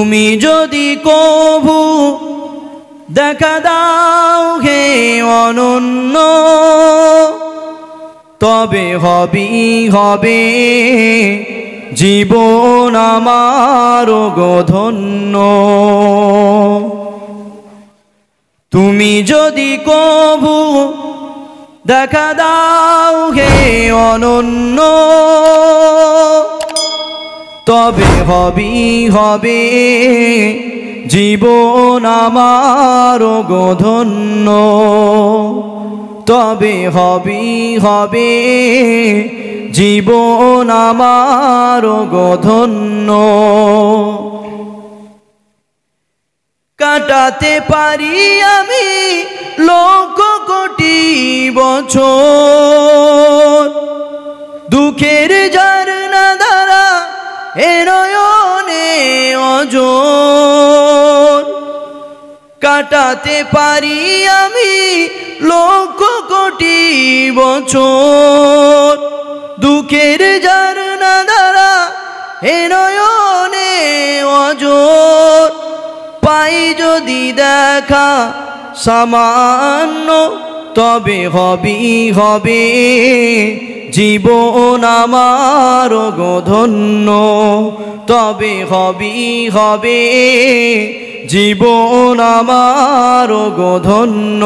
তুমি যদি কভু দেখা দাও হে অনন্য, তবে হবে জীবন আমার গো ধন্য। তুমি যদি কভু দেখা দাও হে অনন্য, তবে হবে জীবন আমার গো ধন্য। তবে হবে জীবন আমার গো ধন্য। কাটাতে পারি আমি লক্ষ কোটি বছর, দুঃখের ঝরনা দ্বারা এ নয়নে অজর। কাটাতে পারি আমি লক্ষ কোটি বছর, দুঃখের ঝরনা দ্বারা এ নয়নে অজর। পাই যদি দেখা সামান্য, তবে হবে জীবন আমার গো ধন্য। তবে হবে জীবন আমার গো ধন্য।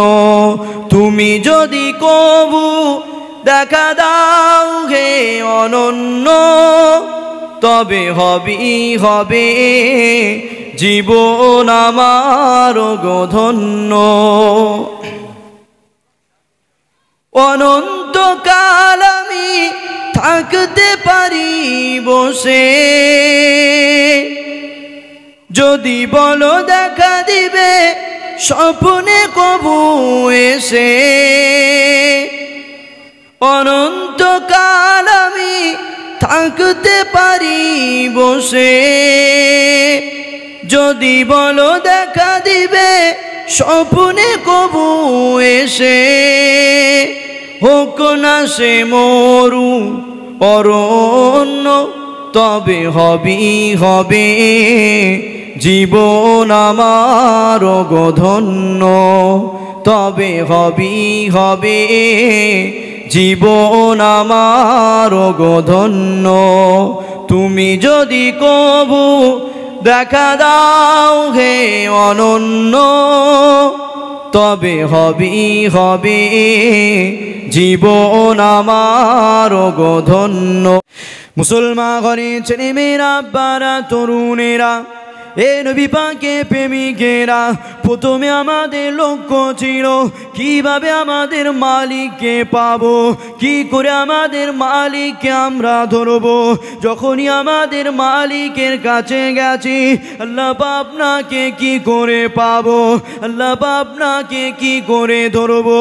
তুমি যদি কভু দেখা দাও হে অনন্য, তবে হবে জীবন আমার গো ধন্য। অনন্তকাল আমি থাকতে পারি বসে, যদি বলো দেখা দিবে স্বপ্নে কভু এসে। অনন্তকাল আমি থাকতে পারি বসে, যদি বলো দেখা দিবে স্বপ্নে কভু এসে। হোক না সে মরু অরণ্য, তবে হবে জীবন আমার গো ধন্য। তবে হবে জীবন আমার গো ধন্য। তুমি যদি কভু দেখা দাও হে অনন্য, তবে হবে জীবন আমার গো ধন্য। মুসলমান ঘরে ছেলে মেয়েরা, আব্বারা, তরুণেরা, এ নবী পাকে প্রেমিকেরা, প্রথমে আমাদের লক্ষ্য ছিল কিভাবে আমাদের মালিককে পাবো, কি করে আমাদের মালিককে আমরা ধরবো। যখনই আমাদের মালিকের কাছে গেছি, আল্লাহ আপনাকে কি করে পাবো, আল্লাহ আপনাকে কি করে ধরবো।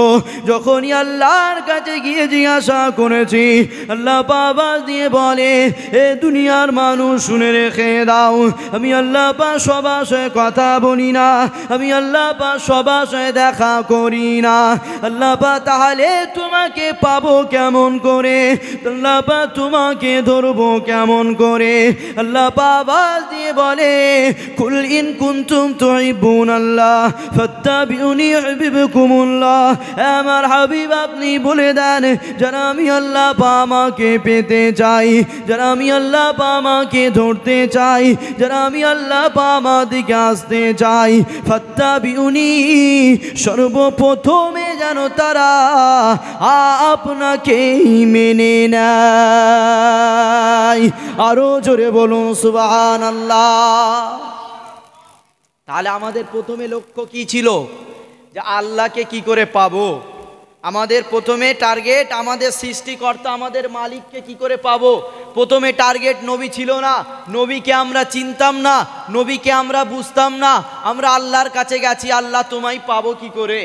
যখনই আল্লাহর কাছে গিয়ে জিজ্ঞাসা করেছি, আল্লাহ আওয়াজ দিয়ে বলে, এ দুনিয়ার মানুষ শুনে রেখে দাও, আমি আল্লাহ সবার সাথে কথা বলি না, আমি আল্লাহ সবার সাথে দেখা করি না। আল্লাহ তাহলে তোমাকে পাবো কেমন করে, আল্লাহ তোমাকে ধরবো কেমন করে। আল্লাহ আওয়াজ দিয়ে বলে, কুল ইন কুনতুম তুহিব্বুনাল্লাহ ফাত্তাবিউনি ইউহিব্বুকুমুল্লাহ। আমার হাবিব আপনি বলে দেন, যারা আমি আল্লাহ আমাকে পেতে চাই, যারা আমি আল্লাহ আমাকে ধরতে চাই, যারা আমি আল্লাহ আমার দিকে আসতে চাই, ফাত্তাবিউনি, সর্বপ্রথমে যেন তারা আপনাকে মেনে নেয়। আরো জোরে বলুন সুবহানাল্লাহ। তাহলে আমাদের প্রথমে লক্ষ্য কি ছিল, যে আল্লাহকে কি করে পাবো। আমাদের প্রথমে টার্গেট আমাদের সৃষ্টিকর্তা, আমাদের মালিককে কি করে পাবো। প্রথমে টার্গেট নবী ছিল না, নবীকে আমরা চিনতাম না, নবীকে আমরা বুঝতাম না। আমরা আল্লাহর কাছে গেছি, আল্লাহ তোমায় পাবো কি করে,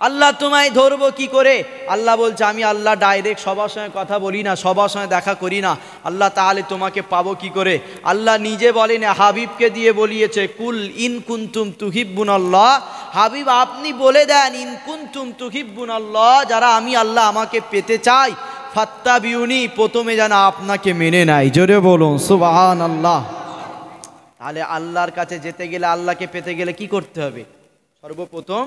আল্লাহ তোমায় ধরবো কি করে। আল্লাহ বলছে, আমি আল্লাহ ডাইরেক্ট সবার সঙ্গে কথা বলি না, সবার সঙ্গে দেখা করি না। আল্লাহ তাহলে তোমাকে পাবো কি করে। আল্লাহ নিজে বলেন, হাবিবকে দিয়ে বলিয়েছে, কুল ইন কুনতুম তুহিব্বুনাল্লাহ। হাবিব আপনি বলে দেন, ইন কুনতুম তুহিব্বুনাল্লাহ, যারা আমি আল্লাহ আমাকে পেতে চাই, ফাত্তাবিউনি, প্রথমে যেন আপনাকে মেনে নেয়। জোরে বলুন সুবহানাল্লাহ। তাহলে আল্লাহর কাছে যেতে গেলে, আল্লাহকে পেতে গেলে কি করতে হবে? সর্বপ্রথম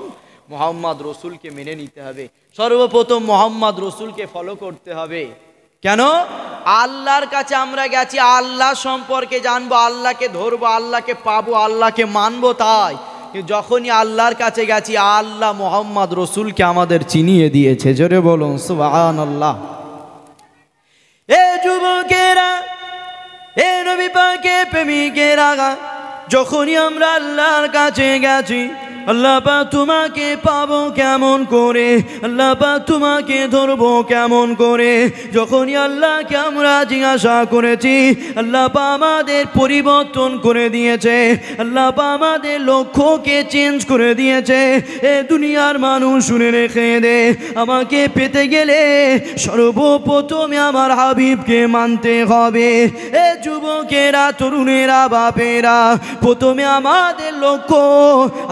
মুহাম্মদ রসুলকে মেনে নিতে হবে, সর্বপ্রথম মুহাম্মদ রসুলকে ফলো করতে হবে। কেন? আল্লাহর কাছে আমরা গেছি আল্লাহ সম্পর্কে জানবো, আল্লাহকে ধরবো, আল্লাহকে পাবো, আল্লাহকে মানবো। তাই যখনই আল্লাহর কাছে গেছি আল্লাহ মুহাম্মদ রসুলকে আমাদের চিনিয়ে দিয়েছে। জোরে বলুন সুবহানাল্লাহ। এ যুবকেরা, এ নবী পাকের প্রেমিকেরা, যখনই আমরা আল্লাহর কাছে গেছি আল্লাহ পাক তোমাকে পাবো কেমন করে, আল্লাহ পাক তোমাকে ধরবো কেমন করে। যখনই আল্লাহকে আমরা জিজ্ঞাসা করেছি আল্লাহ পাক আমাদের পরিবর্তন করে দিয়েছে, আল্লাহ পাক আমাদের লক্ষ্যকে চেঞ্জ করে দিয়েছে। এ দুনিয়ার মানুষ শুনে রেখে দে, আমাকে পেতে গেলে সর্বপ্রথমে আমার হাবিবকে মানতে হবে। এ যুবকেরা, তরুণেরা, বাপেরা, প্রথমে আমাদের লক্ষ্য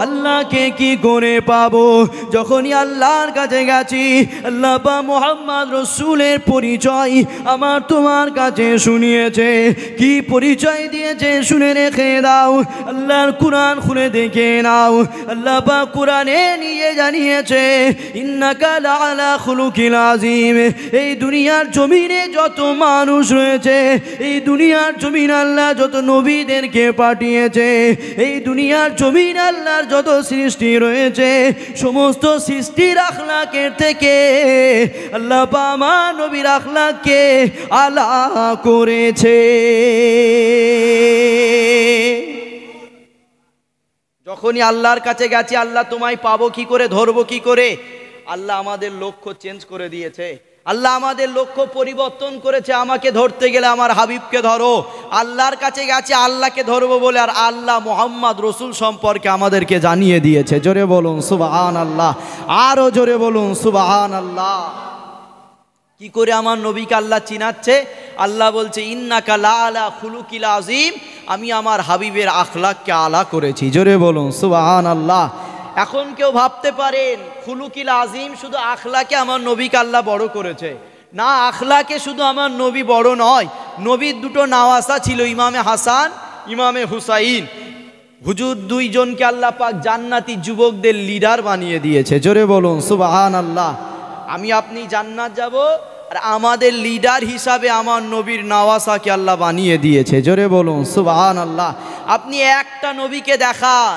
আল্লাহ কে কি করে পাবো। যখনই আল্লাহর কাছে গেছি আল্লাহ পাক মুহাম্মদ রসুলের পরিচয় আমার তোমার কাছে শুনিয়েছে। কি পরিচয় দিয়েছে শুনে রেখে দাও, আল্লাহর কুরআন খুলে দেখে নাও। আল্লাহ পাক কুরআনে নিয়ে জানিয়েছে ইন্নাকা লাআলা খুলুকিল আযীম। এই দুনিয়ার জমিনে যত মানুষ রয়েছে, এই দুনিয়ার জমিন আল্লাহ যত নবীদেরকে পাঠিয়েছে, এই দুনিয়ার জমিন আল্লাহর যত সৃষ্টি রয়েছে, সমস্ত সৃষ্টির আখলাকের থেকে আল্লাহ পাক আমার নবীর আখলাককে আলা করেছে। যখনই আল্লাহর কাছে গেছি আল্লাহ তোমায় পাবো কি করে, ধরবো কি করে, আল্লাহ আমাদের লক্ষ্য চেঞ্জ করে দিয়েছে, আল্লাহ আমাদের লক্ষ্য পরিবর্তন করেছে। আমাকে ধরতে গেলে আমার হাবিবকে ধরো, আল্লাহর কাছে গেছে আল্লাহকে ধরবো বলে, আর আল্লাহ মুহাম্মদ রসুল সম্পর্কে আমাদেরকে জানিয়ে দিয়েছে। জোরে বলুন সুবহানাল্লাহ, আরো জোরে বলুন সুবহানাল্লাহ। কি করে আমার নবীকে আল্লাহ চিনাচ্ছে? আল্লাহ বলছে ইন্নাকা লাআলা খুলুকিল আযীম, আমি আমার হাবিবের আখলাককে আলা করেছি। জোরে বলুন সুবহানাল্লাহ। এখন কেউ ভাবতে পারেন খুলুকিল আযীম শুধু আখলাকে আমার নবীকে আল্লাহ বড় করেছে। না, আখলাকে শুধু আমার নবী বড় নয়, নবীর দুটো নাওয়াসা ছিল, ইমামে হাসান, ইমামে হুসাইন। হুজুর দুইজনকে আল্লাহ পাক জান্নাতি যুবকদের লিডার বানিয়ে দিয়েছে। জোরে বলুন সুবহানাল্লাহ। আমি আপনি জান্নাত যাব, আর আমাদের লিডার হিসাবে আমার নবীর নাওয়াসাকে আল্লাহ বানিয়ে দিয়েছে। জোরে বলুন সুবহানাল্লাহ। আপনি একটা নবীকে দেখান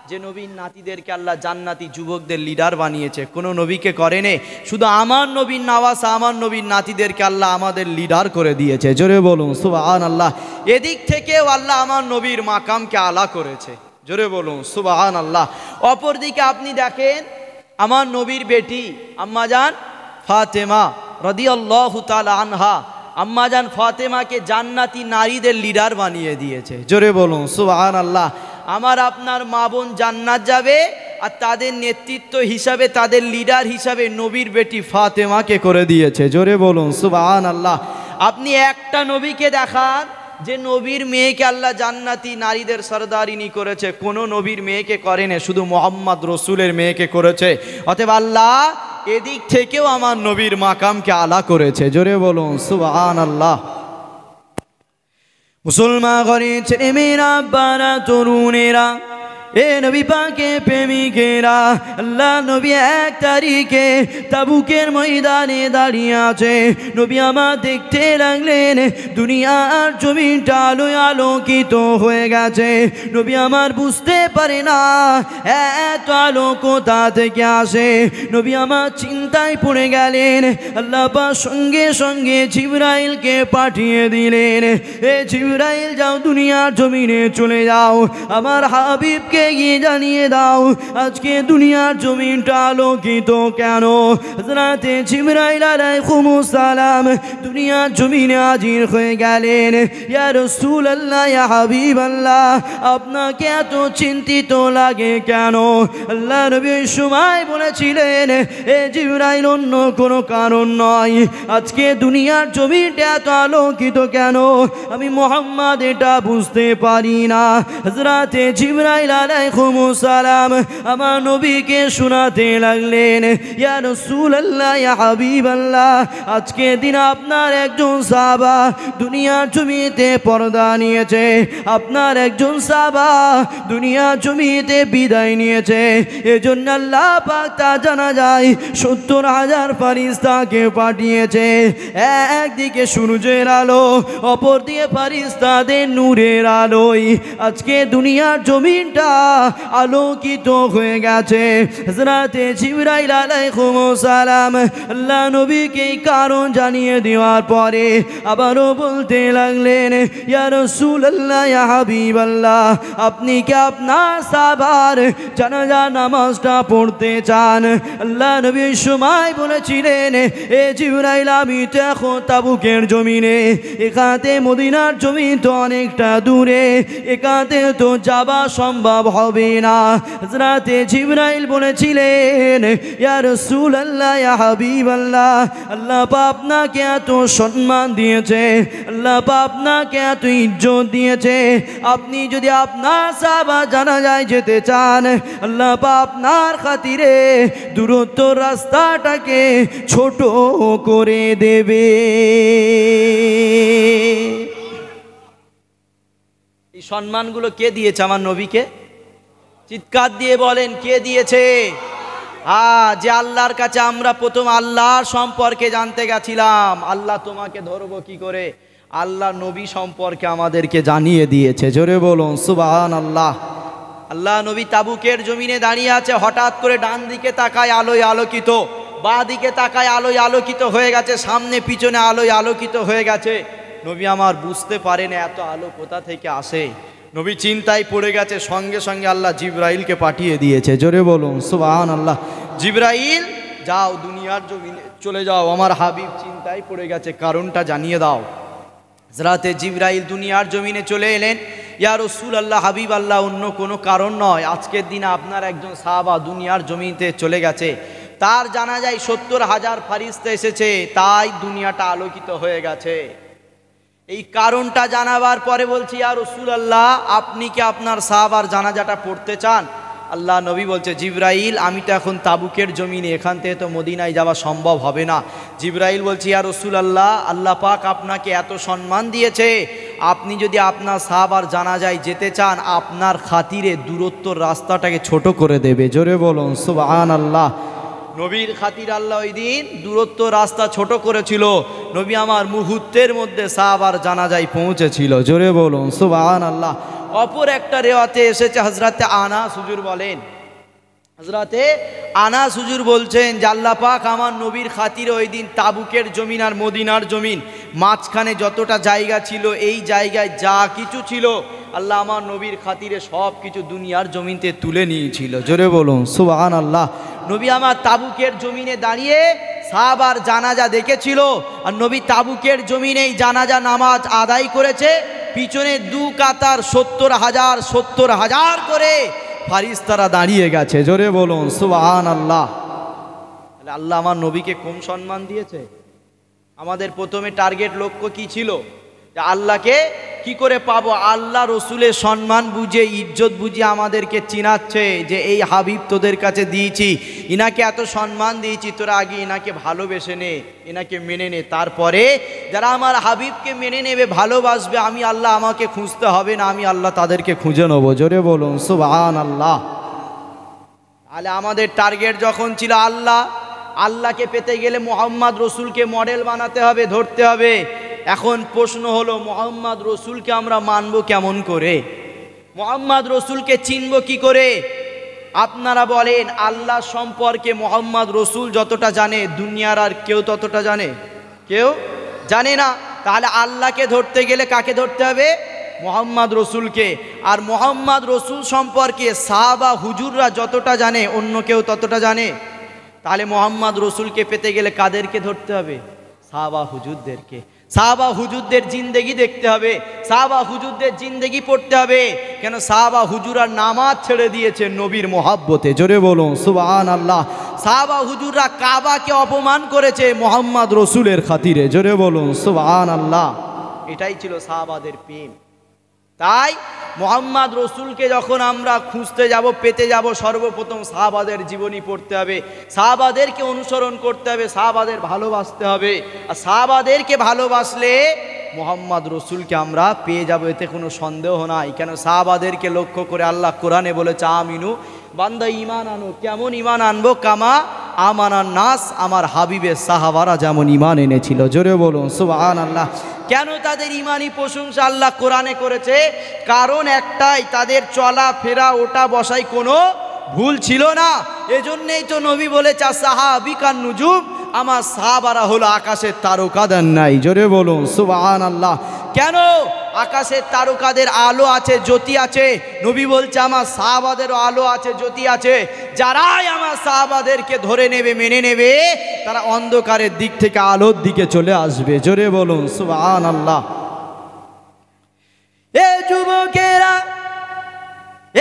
যে নবীর নাতিদেরকে আল্লাহ জান্নাতি যুবকদের লিডার বানিয়েছে, কোনো নবীকে করেনি। শুধু আমার নবীর নাওয়াসা, আমার নবীর নাতিদেরকে আল্লাহ আমাদের লিডার করে দিয়েছে। জোরে বলুন সুবহানাল্লাহ। এদিক থেকেও আল্লাহ আমার নবীর মাকামকে আলা করেছে। জোরে বলুন সুবহানাল্লাহ। অপরদিকে আপনি দেখেন আমার নবীর বেটি আম্মাজান ফাতেমা রাদিয়াল্লাহু তাআলা আনহা, আম্মাজান ফাতেমাকে জান্নাতি নারীদের লিডার বানিয়ে দিয়েছে। জোরে বলুন সুবহানাল্লাহ। আমার আপনার মা বোন জান্নাত যাবে, আর তাদের নেতৃত্ব হিসাবে, তাদের লিডার হিসাবে নবীর বেটি ফাতেমাকে করে দিয়েছে। জোরে বলুন সুবহানাল্লাহ। আপনি একটা নবীকে দেখান যে নবীর মেয়েকে আল্লাহ জান্নাতি নারীদের সরদারিনী করেছে, কোনো নবীর মেয়েকে করেনি, শুধু মুহাম্মদ রসুলের মেয়েকে করেছে। অতএব আল্লাহ এদিক থেকেও আমার নবীর মাকামকে আলা করেছে। জোরে বলুন সুবহানাল্লাহ। মুসলমান ঘরের ছেলে মেয়েরা, বারা, তরুণেরা, এ নবী পাকের প্রেমিকেরা, আল্লাহ নবী 1 তারিখে তাবুকের ময়দানে দাঁড়িয়ে আছে। নবী আমার দেখতে লাগলেন দুনিয়ার জমিনটা আলোয় আলোকিত হয়ে গেছে। নবী আমার বুঝতে পারে না এত আলো কোথা থেকে আসে। নবী আমার চিন্তায় পড়ে গেলেন। আল্লাহ পাক সঙ্গে সঙ্গে জিবরাইলকে পাঠিয়ে দিলেন, এ জিবরাইল যাও দুনিয়ার জমিনে চলে যাও, আমার হাবিবকে গিয়ে জানিয়ে দাও আজকে দুনিয়ার জমিনটা আলোকিত কেন। হযরতে জিবরাইল আলাইহিস সালাম দুনিয়ার জমিনে হাজির হয়ে গেলেন। ইয়া রাসূলুল্লাহ, ইয়া হাবিবাল্লাহ, আপনাকে এত চিন্তিত লাগে কেন? আল্লাহ নবী ওই সময় বলেছিলেন, এ জিবরাইল অন্য কোনো কারণ নয়, আজকে দুনিয়ার জমিনটা এত আলোকিত কেন আমি মুহাম্মদ এটা বুঝতে পারি না। হযরতে জিবরাইল আলাইহিস সালাম আমার নবীকে শোনাতে লাগলেন, ইয়া রাসূলুল্লাহ, ইয়া হাবিবাল্লাহ, আজকে দিন আপনার একজন সাহাবা দুনিয়ার জমিতে পর্দা নিয়েছে, আপনার একজন সাহাবা দুনিয়ার জমিতে বিদায় নিয়েছে। এজন্য আল্লাহ পাক তা জানা যায় 70,000 ফেরেশতাকে পাঠিয়েছে। একদিকে সূর্যের আলো, অপর দিকে ফেরেশতাদের নূরের আলোয় আজকে দুনিয়ার জমিনটা আলোকিত হয়ে গেছে। হযরতে জিবরাইল আলাইহিস সালাম আল্লাহ নবীকে কারণ জানিয়ে দেওয়ার পরে আবারও বলতে লাগলেন, ইয়া রাসূলুল্লাহ, ইয়া হাবিবাল্লাহ, আপনি কি আপনার সাহাবার জানাজা নামাজটা পড়তে চান? আল্লাহ নবী সময় বলেছিলেন, এ জিবরাইল, আমি তো এখন তাবুকের জমিনে, এখানে মদিনার জমিন তো অনেকটা দূরে, এখানে তো যাওয়া সম্ভব হবে না। হযরতে জিবরাইল বলেছিলেন, ইয়া রাসূলুল্লাহ, ইয়া হাবিবাল্লাহ, আল্লাহ পাক আপনাকে এত সম্মান দিয়েছে, আল্লাহ পাক আপনাকে এত ইজ্জত দিয়েছে, আপনি যদি আপনার সাহাবা জানাজায় যেতে চান, আল্লাহ পাক আপনার খাতিরে দূরত্ব রাস্তাটাকে ছোট করে দেবে। এই সম্মানগুলো কে দিয়েছে আমার নবীকে? চিৎকার দিয়ে বলেন, কে দিয়েছে? যে আল্লাহর কাছে আমরা প্রথম আল্লাহর সম্পর্কে জানতে গেছিলাম, আল্লাহ তোমাকে ধরবো কি করে, আল্লাহ নবী সম্পর্কে আমাদেরকে জানিয়ে দিয়েছে। জোরে বলুন সুবহানাল্লাহ। আল্লাহ নবী তাবুকের জমিনে দাঁড়িয়ে আছে, হঠাৎ করে ডান দিকে তাকায় আলোয় আলোকিত, বাঁ দিকে তাকায় আলোয় আলোকিত হয়ে গেছে, সামনে পিছনে আলোয় আলোকিত হয়ে গেছে। নবী আমার বুঝতে পারেন এত আলো কোথা থেকে আসে। নবী চিন্তায় পড়ে গেছে, সঙ্গে সঙ্গে আল্লাহ জিবরাইলকে পাঠিয়ে দিয়েছে। জোরে বলুন সুবহানাল্লাহ। জিবরাইল, যাও দুনিয়ার জমিনে চলে যাও, আমার হাবিব চিন্তায় পড়ে গেছে, কারণটা জানিয়ে দাও। হযরতে জিবরাইল দুনিয়ার জমিনে চলে এলেন, ইয়া রাসূলুল্লাহ, হাবিব আল্লাহ, অন্য কোনো কারণ নয়, আজকের দিনে আপনার একজন সাহাবা দুনিয়ার জমিতে চলে গেছে, তার জানাজায় 70,000 ফেরেশতা এসেছে, তাই দুনিয়াটা আলোকিত হয়ে গেছে। এই কারণটা জানাবার পরে বলছি, ইয়া রাসূলুল্লাহ, আপনি কি আপনার সাহাবার জানাজাটা পড়তে চান? আল্লাহ নবী বলছে, জিবরাইল, আমি তো এখন তাবুকের জমিনে, এখান থেকে তো মদিনায় যাওয়া সম্ভব হবে না। জিবরাইল বলছে, ইয়া রাসূলুল্লাহ, আল্লাহ পাক আপনাকে এত সম্মান দিয়েছে, আপনি যদি আপনার সাহাবার জানাজায় যেতে চান, আপনার খাতিরে দূরত্বর রাস্তাটাকে ছোট করে দেবে। জোরে বলুন সুবহানাল্লাহ। নবীর খাতির আল্লাহ ওই দিন দূরত্ব রাস্তা ছোট করেছিল। নবী আমার মুহূর্তের মধ্যে সাহাবার জানাজায় পৌঁছেছিল। জোরে বলুন সুবহানাল্লাহ। অপর একটা রেওয়াতে এসেছে, হযরতে আনাস হুজুর বলেন, হযরতে আনাস হুজুর বলছেন যে আল্লাহ পাক আমার নবীর খাতিরে ওই দিন তাবুকের জমিন আর মদিনার জমিন মাঝখানে যতটা জায়গা ছিল, এই জায়গায় যা কিছু ছিল আল্লাহ আমার নবীর খাতিরে সব কিছু দুনিয়ার জমিনতে তুলে নিয়েছিল। জোরে বলুন সুবহানাল্লাহ। নবী আমার তাবুকের জমিনে দাঁড়িয়ে সাহাবার জানাজা দেখেছিল, আর নবী তাবুকের জমিনেই জানাজা নামাজ আদায় করেছে। পিছনে দু কাতার 70,000 করে ফেরেশতারা দাঁড়িয়ে গেছে। জোরে বলুন সুবহানাল্লাহ। আল্লাহ আমার নবীকে কম সম্মান দিয়েছে? আমাদের প্রথমে টার্গেট লক্ষ্য কি ছিল? যে আল্লাহকে কি করে পাবো? আল্লাহ রসুলের সম্মান বুঝে, ইজ্জত বুঝে আমাদেরকে চিনাচ্ছে যে এই হাবিব তোদের কাছে দিয়েছি, ইনাকে এত সম্মান দিয়েছি, তোরা আগে ইনাকে ভালোবেসে নে, ইনাকে মেনে নে, তারপরে যারা আমার হাবিবকে মেনে নেবে, ভালোবাসবে, আমি আল্লাহ, আমাকে খুঁজতে হবে না, আমি আল্লাহ তাদেরকে খুঁজে নেবো। জোরে বলুন সুবহানাল্লাহ। তাহলে আমাদের টার্গেট যখন ছিল আল্লাহ, আল্লাহকে পেতে গেলে মুহাম্মদ রসুলকে মডেল বানাতে হবে, ধরতে হবে। এখন প্রশ্ন হলো, মুহাম্মদ রসুলকে আমরা মানব কেমন করে? মুহাম্মদ রসুলকে চিনব কি করে? আপনারা বলেন, আল্লাহ সম্পর্কে মুহাম্মদ রসুল যতটা জানে, দুনিয়ার আর কেউ ততটা জানে? কেউ জানে না। তাহলে আল্লাহকে ধরতে গেলে কাকে ধরতে হবে? মুহাম্মদ রসুলকে। আর মুহাম্মদ রসুল সম্পর্কে সাহাবা হুজুররা যতটা জানে, অন্য কেউ ততটা জানে? তাহলে মুহাম্মদ রসুলকে পেতে গেলে কাদেরকে ধরতে হবে? সাহাবা হুজুরদেরকে। সাহাবা হুজুরদের জিন্দেগি দেখতে হবে, সাহাবা হুজুরদের জিন্দেগি পড়তে হবে। কেন? সাহাবা হুজুরা নামাজ ছেড়ে দিয়েছে নবীর মোহাব্বতে। জোরে বলুন সুবহানাল্লাহ। সাহাবা হুজুররা কাবাকে অপমান করেছে মুহাম্মদ রসুলের খাতিরে। জোরে বলুন সুবহানাল্লাহ। এটাই ছিল সাহাবাদের প্রেম। তাই মুহাম্মদ রসুলকে যখন আমরা খুঁজতে যাব, পেতে যাব, সর্বপ্রথম সাহাবাদের জীবনী পড়তে হবে, সাহাবাদেরকে অনুসরণ করতে হবে, সাহাবাদের ভালোবাসতে হবে। আর সাহাবাদেরকে ভালোবাসলে মুহাম্মদ রসুলকে আমরা পেয়ে যাব, এতে কোনো সন্দেহ নাই। কেন সাহাবাদেরকে লক্ষ্য করে আল্লাহ কোরআনে বলেছে, আমিনু, বান্দা ঈমান আনো। কেমন ঈমান আনবো? কামা আমানান নাস, আমার হাবিবের সাহাবারা যেমন ঈমান এনেছিল। জোরে বলুন সুবহানাল্লাহ। কেন তাদের ঈমানি প্রশংসা আল্লাহ কোরআনে করেছে? কারণ একটাই, তাদের চলা ফেরা ওঠা বসায় কোনো ভুল ছিল না। এজন্যই তো নবী বলেছে, সাহাবিকান নুজুম, আমার সাহাবারা হলো আকাশের তারকাদের নাই। জোরে বলুন সুবহানাল্লাহ। কেন? আকাশের তারকাদের আলো আছে, জ্যোতি আছে। নবী বলছে, আমার সাহাবাদেরও আলো আছে, জ্যোতি আছে। যারাই আমার সাহাবাদেরকে ধরে নেবে, মেনে নেবে, তারা অন্ধকারের দিক থেকে আলোর দিকে চলে আসবে। জোরে বলুন সুবহানাল্লাহ। এ যুবকেরা,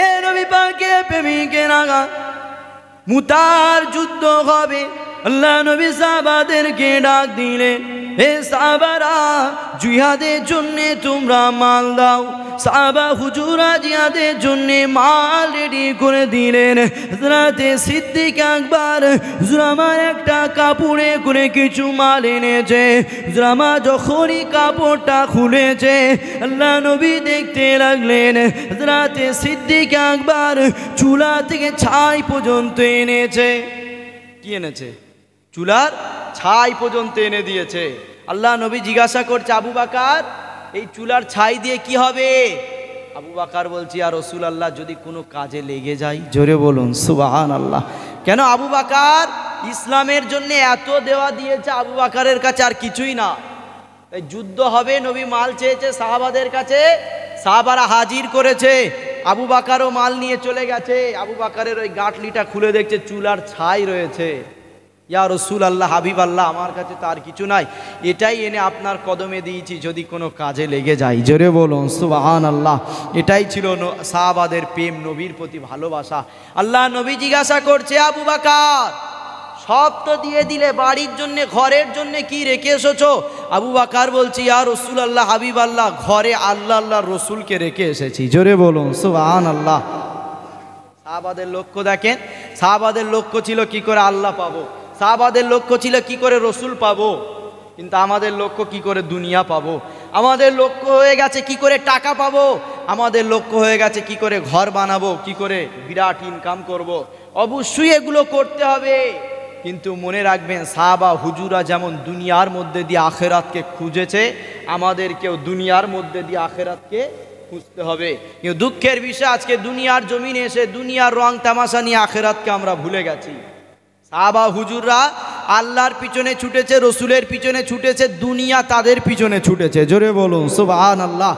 এ নবী পাকের প্রেমিকেরা, মুতার যুদ্ধ হবে। আল্লাহ নবী সাহাবাদেরকে ডাক দিলেন, হে সাহাবারা, জিহাদের জন্যে তোমরা মাল দাও। সাহাবা হুজুরা জিহাদের জন্যে মাল রেডি করে দিলেন। হযরতে সিদ্দিক আকবর হুজুর আমার একটা কাপড়ে করে কিছু মাল এনেছে। হুজুর আমার যখনই কাপড়টা খুলেছে, আল্লাহ নবী দেখতে লাগলেন হযরতে সিদ্দিক আকবর চুলা থেকে ছাই পর্যন্ত এনেছে। কি এনেছে? চুলার ছাই পর্যন্ত এনে দিয়েছে। আল্লাহ নবী জিজ্ঞাসা করছে, আবু বকর, এই চুলার ছাই দিয়ে কি হবে? আবু বকর বলছি, আর রাসূলুল্লাহ, যদি কোনো কাজে লেগে যায়। জোরে বলুন সুবহানাল্লাহ। কেন? আবু বকর ইসলামের জন্য এত দেওয়া দিয়েছে, আবু বকরের কাছে আর কিছুই না। তাই যুদ্ধ হবে, নবী মাল চেয়েছে সাহাবাদের কাছে, সাহাবারা হাজির করেছে। আবু বকরও মাল নিয়ে চলে গেছে। আবু বকরের ওই গাঁটলিটা খুলে দেখছে চুলার ছাই রয়েছে। ইয়া রাসূলুল্লাহ, হাবিব আল্লাহ, আমার কাছে তো আর কিছু নাই, এটাই এনে আপনার কদমে দিয়েছি, যদি কোনো কাজে লেগে যায়। জোরে বলুন সুবহানাল্লাহ। এটাই ছিল সাহাবাদের প্রেম, নবীর প্রতি ভালোবাসা। আল্লাহ নবী জিজ্ঞাসা করছে, আবু বকর, সব তো দিয়ে দিলে, বাড়ির জন্যে, ঘরের জন্যে কি রেখে এসেছো? আবু বকর বলছি, ইয়া রাসূলুল্লাহ, হাবিব আল্লাহ, ঘরে আল্লাহ আল্লাহর রসুলকে রেখে এসেছি। জোরে বলুন সুবহানাল্লাহ। সাহাবাদের লক্ষ্য দেখেন, সাহাবাদের লক্ষ্য ছিল কি করে আল্লাহ পাবো, সাহাবাদের লক্ষ্য ছিল কি করে রসুল পাবো। কিন্তু আমাদের লক্ষ্য কি করে দুনিয়া পাবো, আমাদের লক্ষ্য হয়ে গেছে কি করে টাকা পাবো, আমাদের লক্ষ্য হয়ে গেছে কি করে ঘর বানাবো, কি করে বিরাট ইনকাম করব। অবশ্যই এগুলো করতে হবে, কিন্তু মনে রাখবেন, সাহাবা হুজুরা যেমন দুনিয়ার মধ্যে দিয়ে আখেরাতকে খুঁজেছে, আমাদেরকেও দুনিয়ার মধ্যে দিয়ে আখেরাতকে খুঁজতে হবে। কিন্তু দুঃখের বিষয়, আজকে দুনিয়ার জমিনে এসে দুনিয়ার রং তামাশা নিয়ে আখেরাতকে আমরা ভুলে গেছি। সাহাবা হুজুররা আল্লাহর পিছনে ছুটেছে, রসুলের পিছনে ছুটেছে, দুনিয়া তাদের পিছনে ছুটেছে। জোরে বলুন সুবহানাল্লাহ।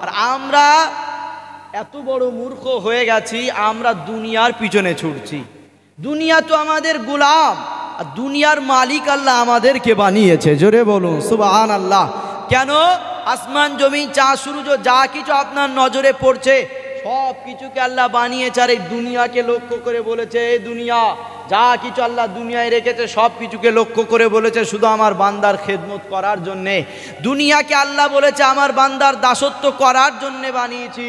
আর আমরা এত বড় মূর্খ হয়ে গেছি, আমরা দুনিয়ার পিছনে ছুটছি। দুনিয়া তো আমাদের গোলাম, আর দুনিয়ার মালিক আল্লাহ আমাদেরকে বানিয়েছে। জোরে বলুন সুবহানাল্লাহ। কেন? আসমান জমিন চাঁদ সূর্য যা কিছু আপনার নজরে পড়ছে, সব কিছুকে আল্লাহ বানিয়েছে। আর এই দুনিয়াকে লক্ষ্য করে বলেছে, এই দুনিয়া যা কিছু আল্লাহ দুনিয়ায় রেখেছে, সব কিছুকে লক্ষ্য করে বলেছে শুধু আমার বান্দার খেদমত করার জন্যে। দুনিয়াকে আল্লাহ বলেছে আমার বান্দার দাসত্ব করার জন্যে বানিয়েছি।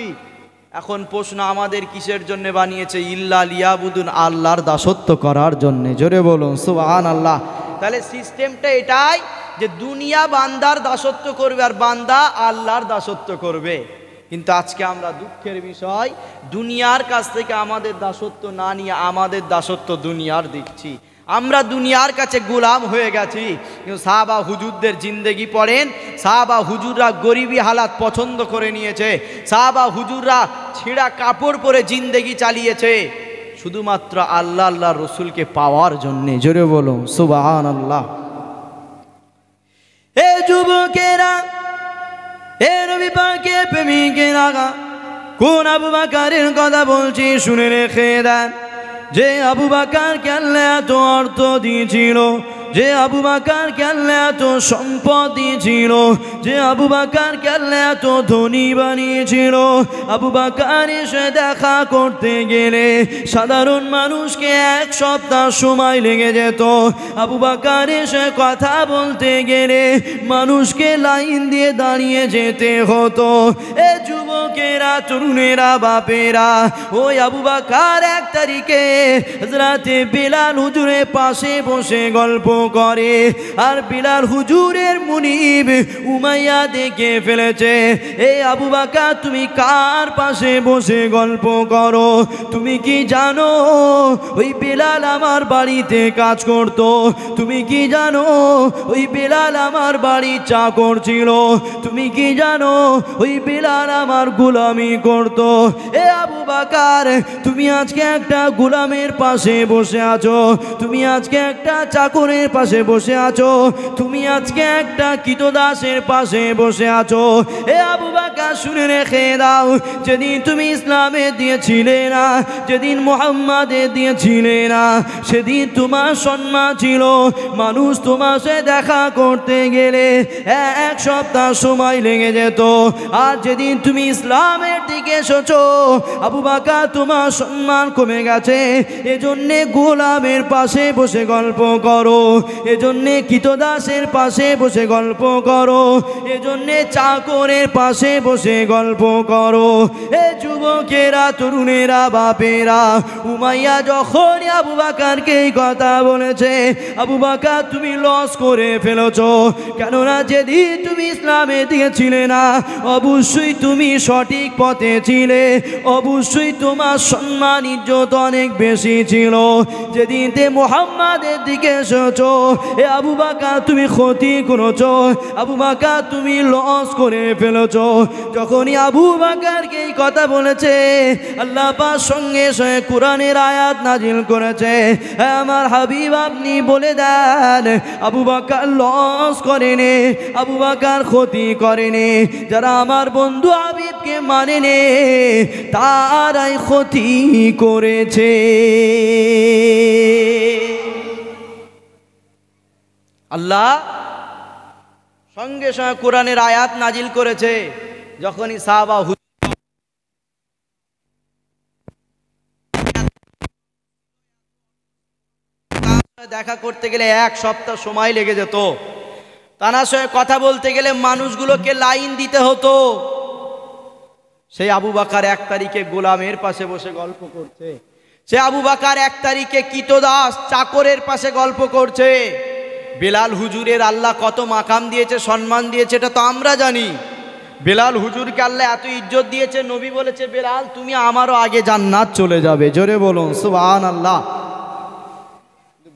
এখন প্রশ্ন, আমাদের কিসের জন্য বানিয়েছে? ইল্লা লিয়াবুদুন, আল্লাহর দাসত্ব করার জন্যে। জোরে বলুন সুবহানাল্লাহ। তাহলে সিস্টেমটা এটাই যে দুনিয়া বান্দার দাসত্ব করবে আর বান্দা আল্লাহর দাসত্ব করবে। কিন্তু আজকে আমরা দুঃখের বিষয়, দুনিয়ার কাছ থেকে আমাদের দাসত্ব না নিয়ে আমাদের দাসত্ব দুনিয়ার দিচ্ছি। আমরা দুনিয়ার কাছে গোলাম হয়ে গেছি। কিন্তু সাহাবা হুজুরদের জিন্দেগি পড়েন, সাহাবা হুজুররা গরিবী হালাত পছন্দ করে নিয়েছে, সাহাবা হুজুররা ছেঁড়া কাপড় পরে জিন্দেগি চালিয়েছে শুধুমাত্র আল্লাহ আল্লাহ রসুলকে পাওয়ার জন্যে। জোরে বলুন সুবহানাল্লাহ। হে যুবকেরা, হে নবী পাকের প্রেমিকেরা, কোন আবু বকরের কথা বলছি শুনে রেখে দেন। যে আবু বকরকে আল্লাহ এত অর্থ দিয়েছিল, যে আবু বকরকে আল্লাহ এত সম্পদ দিয়েছিল, যে আবু বকরকে আল্লাহ এত ধনী বানিয়েছিল, আবু বকর এসে দেখা করতে গেলে সাধারণ মানুষকে এক সপ্তাহ সময় লেগে যেত। আবু বকর এসে কথা বলতে গেলে মানুষকে লাইন দিয়ে দাঁড়িয়ে যেতে হতো। এ যুবক যুবকেরা, তরুণেরা, বাপেরা, ওই আবু বকর 1 তারিখে হযরতে বিলাল হুজুরের পাশে বসে গল্প করে। আর বিলাল হুজুরের মুনিব উমাইয়া দেখে ফেলেছে, এই আবু বকর তুমি কার পাশে বসে গল্প করো? তুমি কি জানো ওই বিলাল আমার বাড়িতে কাজ করত? তুমি কি জানো ওই বিলাল আমার বাড়ির চাকর ছিল? তুমি কি জানো ওই বিলাল আমার গোলামি করত? এ আবু বকর, তুমি আজকে একটা গোলামের পাশে বসে আছো, তুমি আজকে একটা চাকরের পাশে বসে আছো, তুমি আজকে একটা কৃতদাসের পাশে বসে আছো। এ আবু বকর শুনে রেখে দাও, যেদিন তুমি ইসলামে দিয়েছিলে না, যেদিন মুহাম্মাদে দিয়েছিলে না, সেদিন তোমার সম্মান ছিল। মানুষ তোমার সাথে দেখা করতে গেলে 1 সপ্তাহ সময় লেগে যেত। আর যেদিন তুমি ইসলামের দিকে এসেছো, আবু বকর তোমার সম্মান কমে গেছে। এজন্যে গোলামের পাশে বসে গল্প করো, এজন্যে কৃতদাসের পাশে বসে গল্প করো, এজন্যে চাকরের পাশে বসে গল্প করো। এ যুবকেরা, তরুণেরা, বাপেরা, উমাইয়া যখন আবু বকরকে এই কথা বলেছে, আবু বকর তুমি লস করে ফেলেছো। কেননা যেদিন তুমি ইসলামে দিয়েছিলে না, অবশ্যই তুমি সঠিক পথে ছিলে, অবশ্যই তোমার সম্মান ইজ্জত অনেক বেশি ছিল। যেদিন তে মুহাম্মাদের দিকে এসেছো, এ আবু বকর তুমি ক্ষতি করেছো, আবু বকর তুমি লস করে ফেলেছো। যখনই আবু বকরকে এই কথা বলেছে, আল্লাহ পাক সঙ্গে সঙ্গে কোরআনের আয়াত নাজিল করেছে, আমার হাবিব আপনি বলে দেন আবু বকর লস করেনি, আবু বকর ক্ষতি করেনি। যারা আমার বন্ধু হাবিবকে মানেনি তারাই ক্ষতি করেছে। আল্লাহ সঙ্গে সঙ্গে কোরআনের আয়াত নাজিল করেছে। যখনই সাহাবা দেখা করতে গেলে 1 সপ্তাহ সময় লেগে যেত, তার সঙ্গে কথা বলতে গেলে মানুষগুলোকে লাইন দিতে হতো। সেই আবু বকর 1 তারিখে গোলামের পাশে বসে গল্প করছে, সে আবু বকর 1 তারিখে কৃতদাস চাকরের পাশে গল্প করছে। বেলাল হুজুরের আল্লাহ কত মাকাম দিয়েছে, সম্মান দিয়েছে, এটা তো আমরা জানি। বেলাল হুজুরকে আল্লাহ এত ইজ্জত দিয়েছে, নবী বলেছে বেলাল তুমি আমারও আগে জান্নাত চলে যাবে। জোরে বলুন সুবহানাল্লাহ।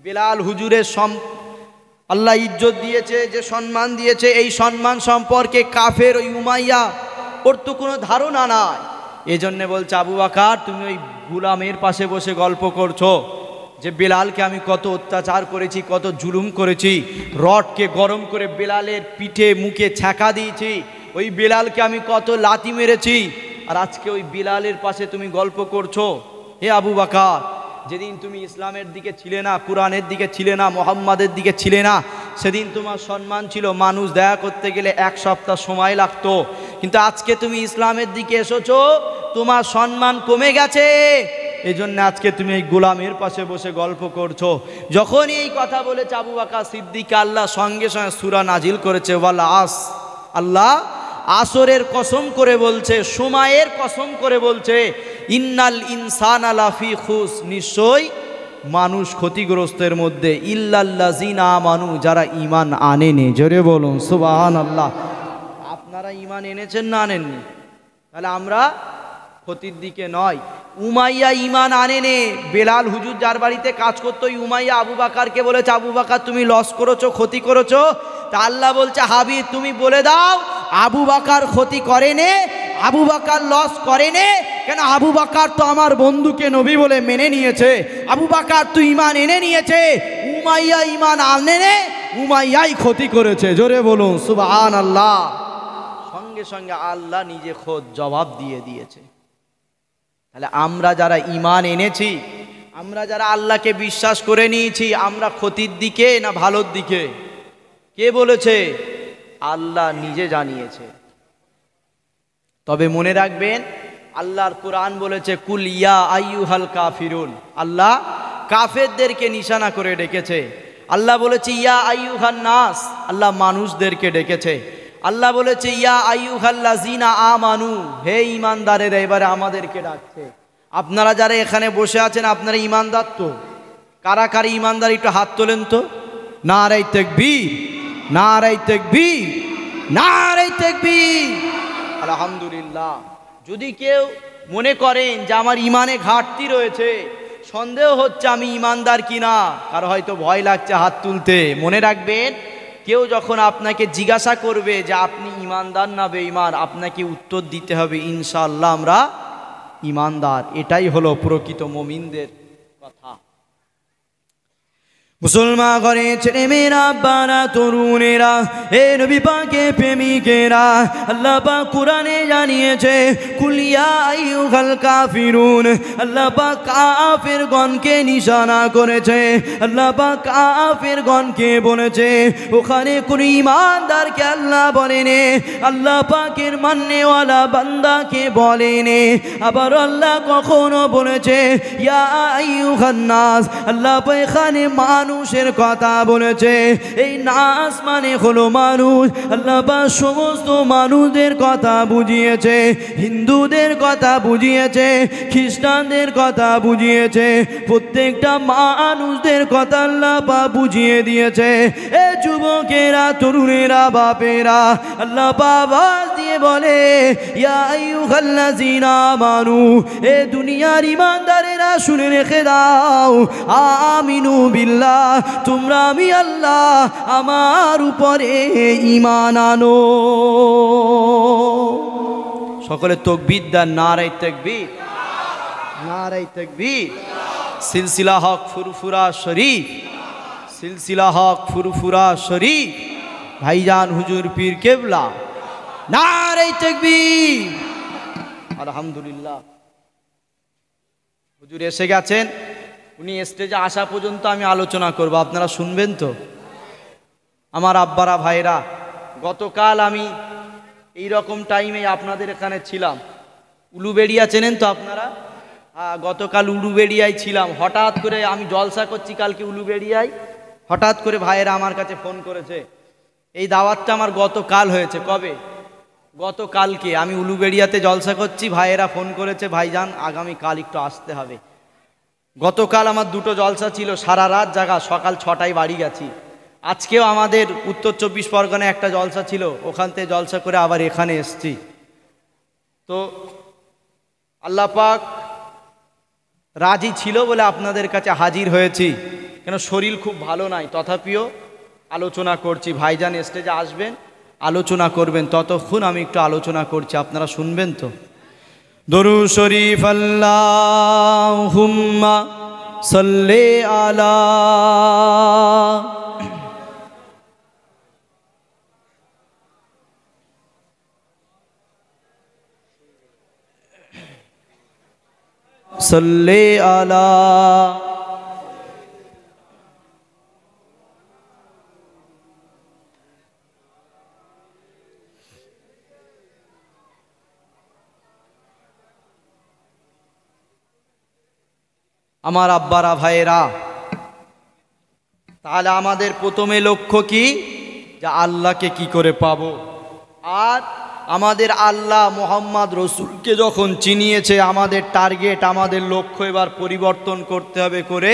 বেলাল হুজুরের আল্লাহ ইজ্জত দিয়েছে, যে সম্মান দিয়েছে, এই সম্মান সম্পর্কে কাফের ওই উমাইয়া ওর তো কোনো ধারণা নাই। এজন্য বলছে আবু বকর তুমি ওই গোলামের পাশে বসে গল্প করছো যে বেলালকে আমি কত অত্যাচার করেছি, কত জুলুম করেছি, রডকে গরম করে বেলালের পিঠে মুখে ছ্যাঁকা দিয়েছি, ওই বেলালকে আমি কত লাথি মেরেছি, আর আজকে ওই বেলালের পাশে তুমি গল্প করছো। হে আবু বকর, যেদিন তুমি ইসলামের দিকে ছিলে না, কোরআনের দিকে ছিলে না, মুহাম্মাদের দিকে ছিলে না, সেদিন তোমার সম্মান ছিল। মানুষ দেখা করতে গেলে 1 সপ্তাহ সময় লাগতো, কিন্তু আজকে তুমি ইসলামের দিকে এসেছো, তোমার সম্মান কমে গেছে। এই জন্য আজকে তুমি এই গোলামের পাশে বসে গল্প করছো। যখনই এই কথা বলেছে আবু বকর সিদ্দিক, আল্লাহ সঙ্গে সঙ্গে সূরা নাজিল করেছে ওয়াল আস। আল্লাহ আসরের কসম করে বলছে, সময়ের কসম করে বলছে, ইন্নাল ইনসানা লাফি খুস, নিশ্চয় মানুষ ক্ষতিগ্রস্তের মধ্যে, ইল্লাল্লাযিনা আমানু, যারা ঈমান আনেনি। জোরে বলুন সুবহানাল্লাহ। আপনারা ঈমান এনেছেন না আনেননি? তাহলে আমরা ক্ষতির দিকে নয়। উমাইয়া ঈমান আনেনি। বেলাল হুজুর যার বাড়িতে কাজ করতো, উমাইয়া আবু বকরকে বলেছে আবু বকর তুমি লস করেছো, ক্ষতি করেছো। তা আল্লাহ বলছে হাবিব তুমি বলে দাও আবু বকর ক্ষতি করেনি, আবু বকর লস করেনি। কেন? আবু বকর তো আমার বন্ধুকে নবী বলে মেনে নিয়েছে, আবু বকর তো ঈমান এনে নিয়েছে। উমাইয়া ঈমান আনেনি, উমাইয়াই ক্ষতি করেছে। জোরে বলুন সুবহানাল্লাহ। সঙ্গে সঙ্গে আল্লাহ নিজে খোদ জবাব দিয়ে দিয়েছে। তাহলে আমরা যারা ঈমান এনেছি, আমরা যারা আল্লাহকে বিশ্বাস করে নিয়েছি, আমরা ক্ষতির দিকে না ভালোর দিকে? কে বলেছে? আল্লাহ নিজে জানিয়েছে। তবে মনে রাখবেন আল্লাহর কোরআন বলেছে কুল ইয়া আইয়ুহাল কাফিরুন। আল্লাহ কাফেরদেরকে নিশানা করে ডেকেছে। আল্লাহ বলেছে ইয়া আইয়ুহান নাস, আল্লাহ মানুষদেরকে ডেকেছে। আল্লাহ বলেছে ইয়া আইয়ুহাল্লাযিনা আমানু, হে ঈমানদারেরা, এবারে আমাদেরকে ডাকছে। আপনারা যারা এখানে বসে আছেন আপনারা ঈমানদার তো? কারা কারা ঈমানদার একটু হাত তোলেন তো। নারায়ে তাকবীর, নারায়ে তাকবীর, নারায়ে তাকবীর। আলহামদুলিল্লাহ। যদি কেউ মনে করেন যে আমার ঈমানে ঘাটতি রয়েছে, সন্দেহ হচ্ছে আমি ঈমানদার কিনা, কারো হয়তো ভয় লাগছে হাত তুলতে, মনে রাখবেন কেউ যখন আপনাকে জিজ্ঞাসা করবে যে আপনি ঈমানদার না বেঈমান, আপনাকে উত্তর দিতে হবে ইনশাআল্লাহ আমরা ঈমানদার। এটাই হলো প্রকৃত মুমিনদের কথা। মুসলমান ঘরে ছেলে মেয়েরা, বারা তরুণেরা, হে নবী পাকের প্রেমিকেরা, আল্লাহ পাক কোরআনে জানিয়েছে কুল ইয়া আইয়ুহাল কাফিরুন। আল্লাহ পাক কাফেরগণকে নিশানা করেছে, আল্লাহ পাক কাফেরগণকে বলেছে। ওখানে কোন ঈমানদারকে আল্লাহ বলেনে, আল্লাহ পাকের মাননেওয়ালা বান্দাকে বলেনে। আবার আল্লাহ কখনো বলেছে ইয়া আইয়ুহান নাস, আল্লাহ পাক এখানে মানুষের কথা বলেছে। এই নাস মানে হলো মানুষ। আল্লাহ পাক সমস্ত মানুষদের কথা বুঝিয়েছে, হিন্দুদের কথা বুঝিয়েছে, খ্রিস্টানদের কথা বুঝিয়েছে, প্রত্যেকটা মানুষদের কথা আল্লাহ পাক বুঝিয়ে দিয়েছে। এ যুবকেরা, তরুণেরা, বাপেরা, আল্লাহ পাক আওয়াজ দিয়ে বলে ইয়া আইয়ুহাল্লাযিনা আমানু, এ দুনিয়ার ঈমানদারেরা শুনে রেখে দাও, আমিনু বিল্লাহ, তোমরা আমি আল্লাহ আমার উপরে ঈমান আনো। সকলে তাকবীর দেন, নারায়ে তাকবীর, নারায়ে তাকবীর। সিলসিলা হক ফুরফুরা শরীফ, সিলসিলা হক ফুরফুরা শরীফ, ভাইজান হুজুর পীর কেবলা, নারায়ে তাকবীর। আলহামদুলিল্লাহ। হুজুর এসে গেছেন, উনি স্টেজে আসা পর্যন্ত আমি আলোচনা করব, আপনারা শুনবেন তো? আমার আব্বারা, ভাইরা, গতকাল আমি এই রকম টাইমে আপনাদের এখানে ছিলাম। উলুবেড়িয়া চেনেন তো আপনারা? হ্যাঁ, গতকাল উলুবেড়িয়ায় ছিলাম। হঠাৎ করে আমি জলসা করছি কালকে উলুবেড়িয়ায়, হঠাৎ করে ভাইয়েরা আমার কাছে ফোন করেছে। এই দাওয়াতটা আমার গতকাল হয়েছে। কবে? গতকালকে আমি উলুবেড়িয়াতে জলসা করছি, ভাইয়েরা ফোন করেছে ভাইজান আগামীকাল একটু আসতে হবে। গতকাল আমার দুটো জলসা ছিল, সারা রাত জাগা, সকাল 6টায় বাড়ি গেছি। আজকেও আমাদের উত্তর 24 পরগনায় একটা জলসা ছিল, ওখান থেকে জলসা করে আবার এখানে এসছি। তো আল্লাহ পাক রাজি ছিল বলে আপনাদের কাছে হাজির হয়েছি। কেন শরীর খুব ভালো নাই, তথাপিও আলোচনা করছি। ভাইজান স্টেজে আসবেন, আলোচনা করবেন, ততক্ষণ আমি একটু আলোচনা করছি, আপনারা শুনবেন তো? দরুদ শরীফ আল্লাহুম্মা সাল্লি আলা সাল্লি আলা আমার আব্বারা, ভাইয়েরা, তাহলে আমাদের প্রথমে লক্ষ্য কি? যে আল্লাহকে কি করে পাবো। আর আমাদের আল্লাহ মোহাম্মদ রসুলকে যখন চিনিয়েছে, আমাদের টার্গেট, আমাদের লক্ষ্য এবার পরিবর্তন করতে হবে, করে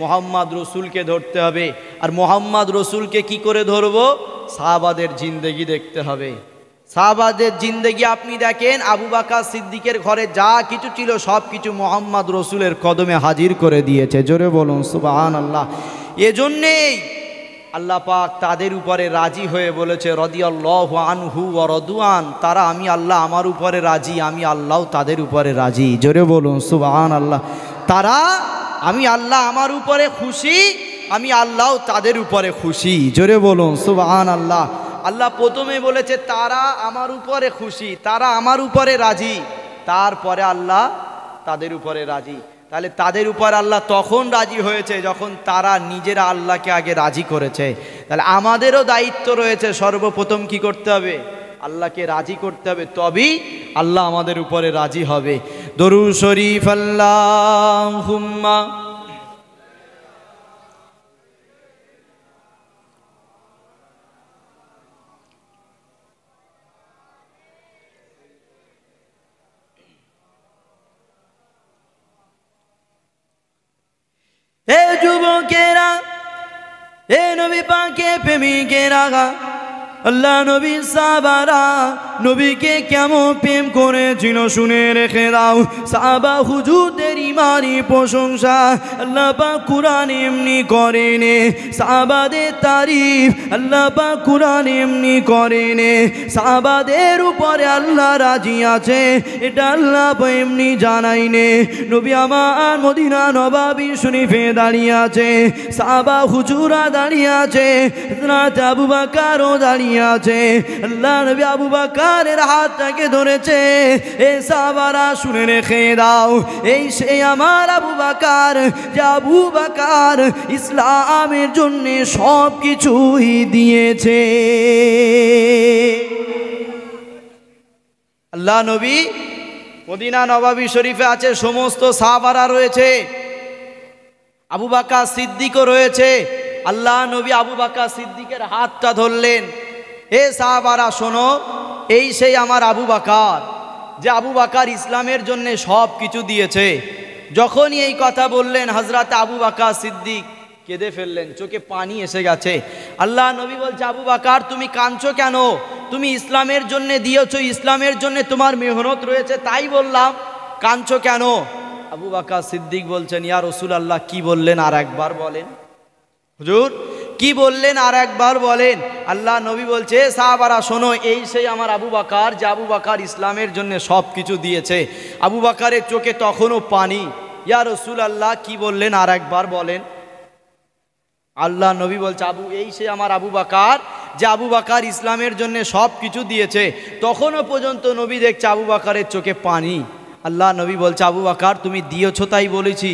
মোহাম্মদ রসুলকে ধরতে হবে। আর মোহাম্মদ রসুলকে কি করে ধরবো? সাহাবাদের জিন্দেগি দেখতে হবে। সাহাবাদের জিন্দেগি আপনি দেখেন, আবু বকর সিদ্দিকের ঘরে যা কিছু ছিল সব কিছু মোহাম্মদ রসুলের কদমে হাজির করে দিয়েছে। জোরে বলুন সুবহানাল্লাহ। এজন্যেই আল্লাহ পাক তাদের উপরে রাজি হয়ে বলেছে রাদিয়াল্লাহু আনহু ওয়া রাদওয়ান, তারা আমি আল্লাহ আমার উপরে রাজি, আমি আল্লাহও তাদের উপরে রাজি। জোরে বলুন সুবহানাল্লাহ। তারা আমি আল্লাহ আমার উপরে খুশি, আমি আল্লাহও তাদের উপরে খুশি। জোরে বলুন সুবহানাল্লাহ। আল্লাহ প্রথমে বলেছে তারা আমার উপরে খুশি, তারা আমার উপরে রাজি, তারপরে আল্লাহ তাদের উপরে রাজি। তাহলে তাদের উপর আল্লাহ তখন রাজি হয়েছে যখন তারা নিজেরা আল্লাহকে আগে রাজি করেছে। তাহলে আমাদেরও দায়িত্ব রয়েছে, সর্বপ্রথম কি করতে হবে? আল্লাহকে রাজি করতে হবে, তবেই আল্লাহ আমাদের উপরে রাজি হবে। দরুদ শরীফ আল্লাহুম্মা নবী পাকে প্রেমিকেরা আল্লাহ নবী সাহাবারা নবীকে কেমন প্রেম করেছিল শুনে রেখে দাও। সাহাবা হুজুরদের ইমানি প্রশংসা আল্লাহ পাক কুরআন এমনি করেন, সাহাবাদের তারিফ আল্লাহ পাক কুরআন এমনি করেন। সাহাবাদের উপরে আল্লাহ রাজি আছে এটা আল্লাহ পাক এমনি জানাইনে। নবী আমার মদিনা নবাবী শরীফে দাঁড়িয়ে আছে, সাহাবা হুজুরা দাঁড়িয়ে আছে, হযরত আবু বকরও দাঁড়িয়ে আছে। আল্লাহ নবী আবু বকরের হাতটাকে ধরেছে। এ সাহাবারা শুনে রেখে দাও, এই সেই আমার আবু বকর, যে আবু বকর ইসলামের জন্য সব কিছুই দিয়েছে। আল্লাহ নবী মদিনা নবাবী শরীফে আছে, সমস্ত সাহাবারা রয়েছে, আবু বকর সিদ্দিকও রয়েছে। আল্লাহ নবী আবু বকর সিদ্দিকের হাতটা ধরলেন। এ সাহাবারা শোনো, এই সেই আমার আবু বকর, যে আবু বকর ইসলামের জন্য সব কিছু দিয়েছে। যখনই এই কথা বললেন হযরত আবু বকর সিদ্দিক কেঁদে ফেললেন, চোখে পানি এসে গেছে। আল্লাহ নবী বলছে, আবু বকর তুমি কাঁদছো কেন? তুমি ইসলামের জন্য দিয়েছো, ইসলামের জন্য তোমার মেহনত রয়েছে, তাই বললাম, কাঁদছো কেন? আবু বকর সিদ্দিক বলছেন, ইয়া রাসূলুল্লাহ কি বললেন আর একবার বলেন। হুজুর কি বললেন আর একবার বলেন। আল্লাহ নবী বলছে, সাহাবারা শোনো, এই সেই আমার আবু বকর, যে আবু বকর ইসলামের জন্য সব কিছু দিয়েছে। আবু বকরের চোখে তখনও পানি। ইয়া রাসূলুল্লাহ কি বললেন আর একবার বলেন। আল্লাহ নবী বলছে, এই সেই আমার আবু বকর, যে আবু বকর ইসলামের জন্য সব কিছু দিয়েছে। তখনও পর্যন্ত নবী দেখছে আবু বকরের চোখে পানি। আল্লাহ নবী বলছে, আবু বকর তুমি দিয়েছো তাই বলেছি,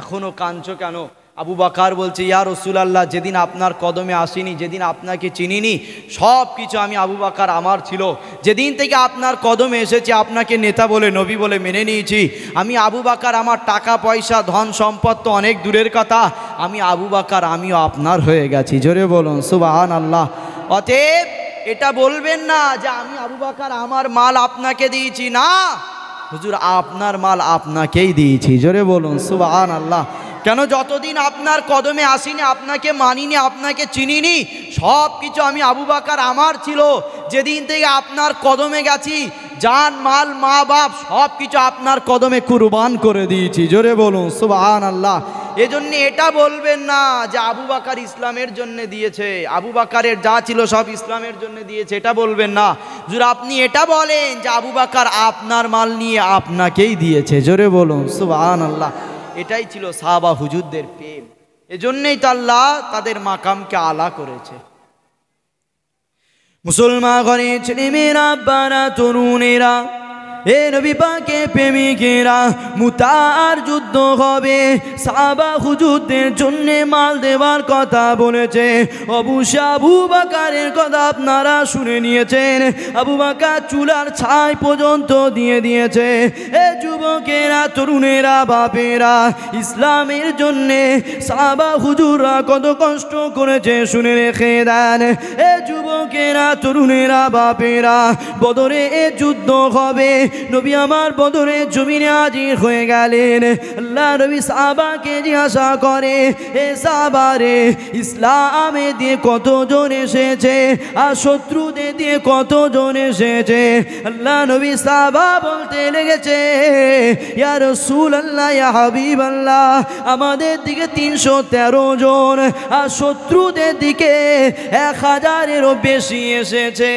এখনও কাঁদছো কেন? আবু বকর বলছে, ইয়া রাসূলুল্লাহ যেদিন আপনার কদমে আসিনি, যেদিন আপনাকে চিনিনি, সব কিছু আমি আবু বকর আমার ছিল। যেদিন থেকে আপনার কদমে এসেছি, আপনাকে নেতা বলে নবী বলে মেনে নিয়েছি, আমি আবু বকর, আমার টাকা পয়সা ধন সম্পদ তো অনেক দূরের কথা, আমি আবু বকর আমিও আপনার হয়ে গেছি। জোরে বলুন সুবহানাল্লাহ। অতএব এটা বলবেন না যে আমি আবু বকর আমার মাল আপনাকে দিয়েছি, না হুজুর আপনার মাল আপনাকেই দিয়েছি। জোরে বলুন সুবহানাল্লাহ। কেন? যতদিন আপনার কদমে আসিনি, আপনাকে মানিনি, আপনাকে চিনিনি, সব কিছু আমি আবু বকর আমার ছিল। যেদিন থেকে আপনার কদমে গেছি, জান মাল মা বাপ সব কিছু আপনার কদমে কুরবান করে দিয়েছি। জোরে বলুন সুবহানাল্লাহ। এজন্য এটা বলবেন না যে আবু বকর ইসলামের জন্য দিয়েছে, আবু বকরের যা ছিল সব ইসলামের জন্য দিয়েছে, এটা বলবেন না। হুজুর আপনি এটা বলেন যে আবু বকর আপনার মাল নিয়ে আপনাকেই দিয়েছে। জোরে বলুন সুবহানাল্লাহ। এটাই ছিল সাহাবা হুজুরদের প্রেম। এজন্যই তো আল্লাহ তাদের মাকামকে আলা করেছে। মুসলমান ঘরে ছেলেমেয়েরা, বারা তরুণেরা, এ নবী পাকে প্রেমিকেরা, মুতার যুদ্ধ হবে, সাহাবা হুজুরদের জন্য মাল দেওয়ার কথা বলেছে। অবশ্যই আবু বকরের কথা আপনারা শুনে নিয়েছেন। আবু বকর চুলার ছাই পর্যন্ত দিয়ে দিয়েছে। এ যুবকেরা, তরুণেরা, বাপেরা, ইসলামের জন্যে সাহাবা হুজুররা কত কষ্ট করেছে শুনে রেখে দেন। এ যুবকেরা, তরুণেরা, বাপেরা, বদরে এ যুদ্ধ হবে। নবী আমার বদরে জমিনে হাজির হয়ে গেলেন। আল্লাহ নবী সাহাবাকে জিজ্ঞাসা করে, এ সাহাবারে, ইসলামে দিয়ে কতজন এসেছে আর শত্রুদের দিয়ে কতজন এসেছে? আল্লাহ নবী সাহাবা বলতে লেগেছে, ইয়া রাসূলুল্লাহ, ইয়া হাবিবাল্লাহ, আমাদের দিকে 313 জন আর শত্রুদের দিকে 1000-এরও বেশি এসেছে।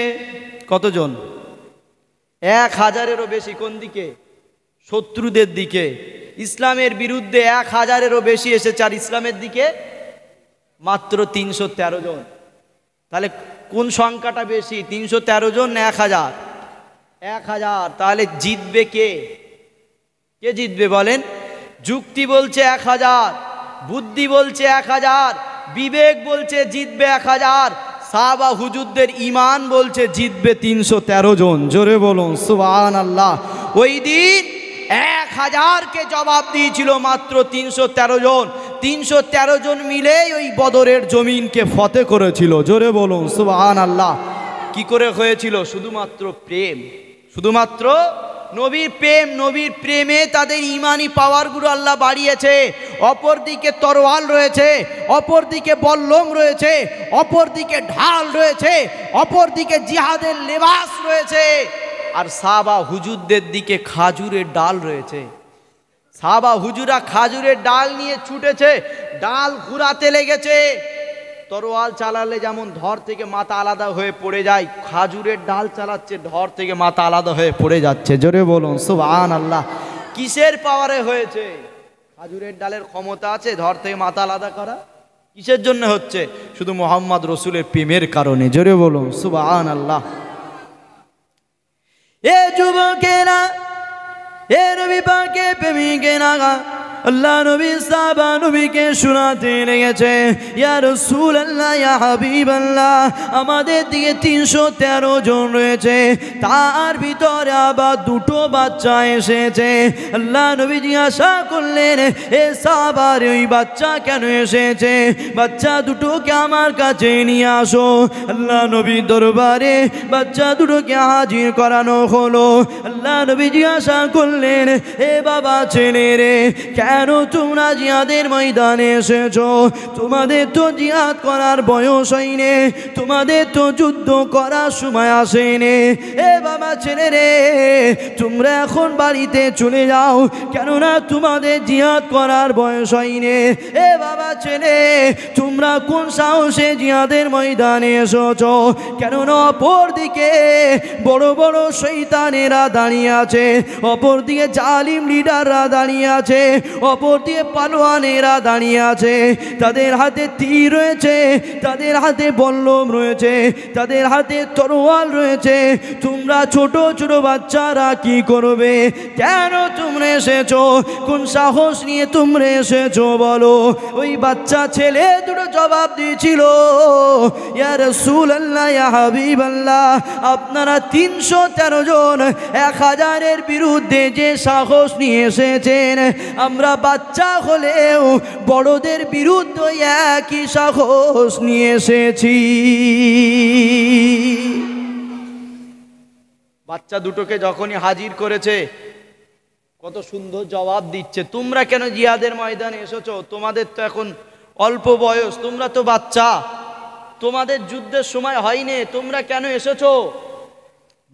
কতজন? 1000-এরও বেশি। কোন দিকে? শত্রুদের দিকে। ইসলামের বিরুদ্ধে 1000-এরও বেশি এসেছে, আর ইসলামের দিকে মাত্র 313 জন। তাহলে কোন সংখ্যাটা বেশি, 313 জন না 1000? 1000। তাহলে জিতবে কে? কে জিতবে বলেন? যুক্তি বলছে 1000, বুদ্ধি বলছে 1000, বিবেক বলছে জিতবে 1000, সাহাবা হুজুরদের ঈমান বলছে জিতবে 313 জন। জোরে বলুন সুবহানাল্লাহ। ওই দিন 1000-কে জবাব দিয়েছিল মাত্র 313 জন। 313 জন মিলেই ওই বদরের জমিনকে ফতে করেছিল। জোরে বলুন সুবহানাল্লাহ। কি করে হয়েছিল? শুধুমাত্র প্রেম, শুধুমাত্র নবীর প্রেম। নবীর প্রেমে তাদের ইমানি পাওয়ারগুলো আল্লাহ বাড়িয়েছে। অপর দিকে তরোয়াল রয়েছে, অপর দিকে বল্লম রয়েছে, অপর দিকে ঢাল রয়েছে, অপর দিকে জিহাদের লেবাস রয়েছে। আর সাহাবা হুজুরদের দিকে খাজুরের ডাল রয়েছে। সাহাবা হুজুরা খাজুরের ডাল নিয়ে ছুটেছে, ডাল ঘুরাতে লেগেছে। তরোয়াল চালালে যেমন ধর থেকে মাথা আলাদা হয়ে পড়ে যায়, খাজুরের ডাল চালাচ্ছে, ধর থেকে মাথা আলাদা হয়ে পড়ে যাচ্ছে। জোরে বলুন সুবহানাল্লাহ। কিসের পাওয়ারে হয়েছে? খাজুরের ডালের ক্ষমতা আছে ধর থেকে মাথা আলাদা করা? কিসের জন্য হচ্ছে? শুধু মোহাম্মদ রসুলের প্রেমের কারণে। জোরে বলুন সুবহানাল্লাহ। এ যুবকেরা, এ নবী পাকের প্রেমিকেরা, আল্লাহ নবী সাহাবা নবীকে শোনাতে লেগেছে, ইয়া রাসূলুল্লাহ, ইয়া হাবিবাল্লাহ, আমাদের দিকে 313 জন রয়েছে, তার ভিতরে আবার দুটো বাচ্চা এসেছে। আল্লাহ নবী জিজ্ঞাসা করলেন, এ সাহাবার ওই বাচ্চা কেন এসেছে? বাচ্চা দুটোকে আমার কাছে নিয়ে আসো। আল্লাহ নবী দরবারে বাচ্চা দুটোকে হাজির করানো হলো। আল্লাহ নবী জিজ্ঞাসা করলেন, এ বাবা ছেলে রে, কেন তোমরা জিহাদের ময়দানে এসেছো? তোমাদের তো জিহাদ করার বয়স হয়নি, তোমাদের তো যুদ্ধ করার সময় আসেনি। এ বাবা ছেলে রে, তোমরা এখন বাড়িতে চলে যাও, কেননা তোমাদের জিহাদ করার বয়স হয়নি। এ বাবা ছেলে, তোমরা কোন সাহসে জিহাদের ময়দানে এসেছো? কেননা অপর দিকে বড় বড় শয়তানেরা দাঁড়িয়ে আছে, অপর দিকে জালিম লিডাররা দাঁড়িয়ে আছে, অপর দিয়ে পালোয়ানেরা দাঁড়িয়ে আছে। তাদের হাতে তীর রয়েছে, তাদের হাতে বল্লম রয়েছে, তাদের হাতে তরোয়াল রয়েছে। তোমরা ছোট ছোট বাচ্চারা কি করবে? কেন তোমরা এসেছো? কোন সাহস নিয়ে তোমরা এসেছো বলো? ওই বাচ্চা ছেলে দুটো জবাব দিয়েছিল, ইয়া রাসূলুল্লাহ, ইয়া হাবিবাল্লাহ, আপনারা 313 জন 1000-এর বিরুদ্ধে যে সাহস নিয়ে এসেছেন, আমরা বাচ্চা হলেও বড়দের বিরুদ্ধে একই সাহস নিয়ে এসেছি। বাচ্চা দুটোকে যখনই হাজির করেছে, কত সুন্দর জবাব দিচ্ছে, তোমরা কেন জিহাদের ময়দানে এসেছো? তোমাদের তো এখন অল্প বয়স, তোমরা তো বাচ্চা, তোমাদের যুদ্ধের সময় হয়নি, তোমরা কেন এসেছো?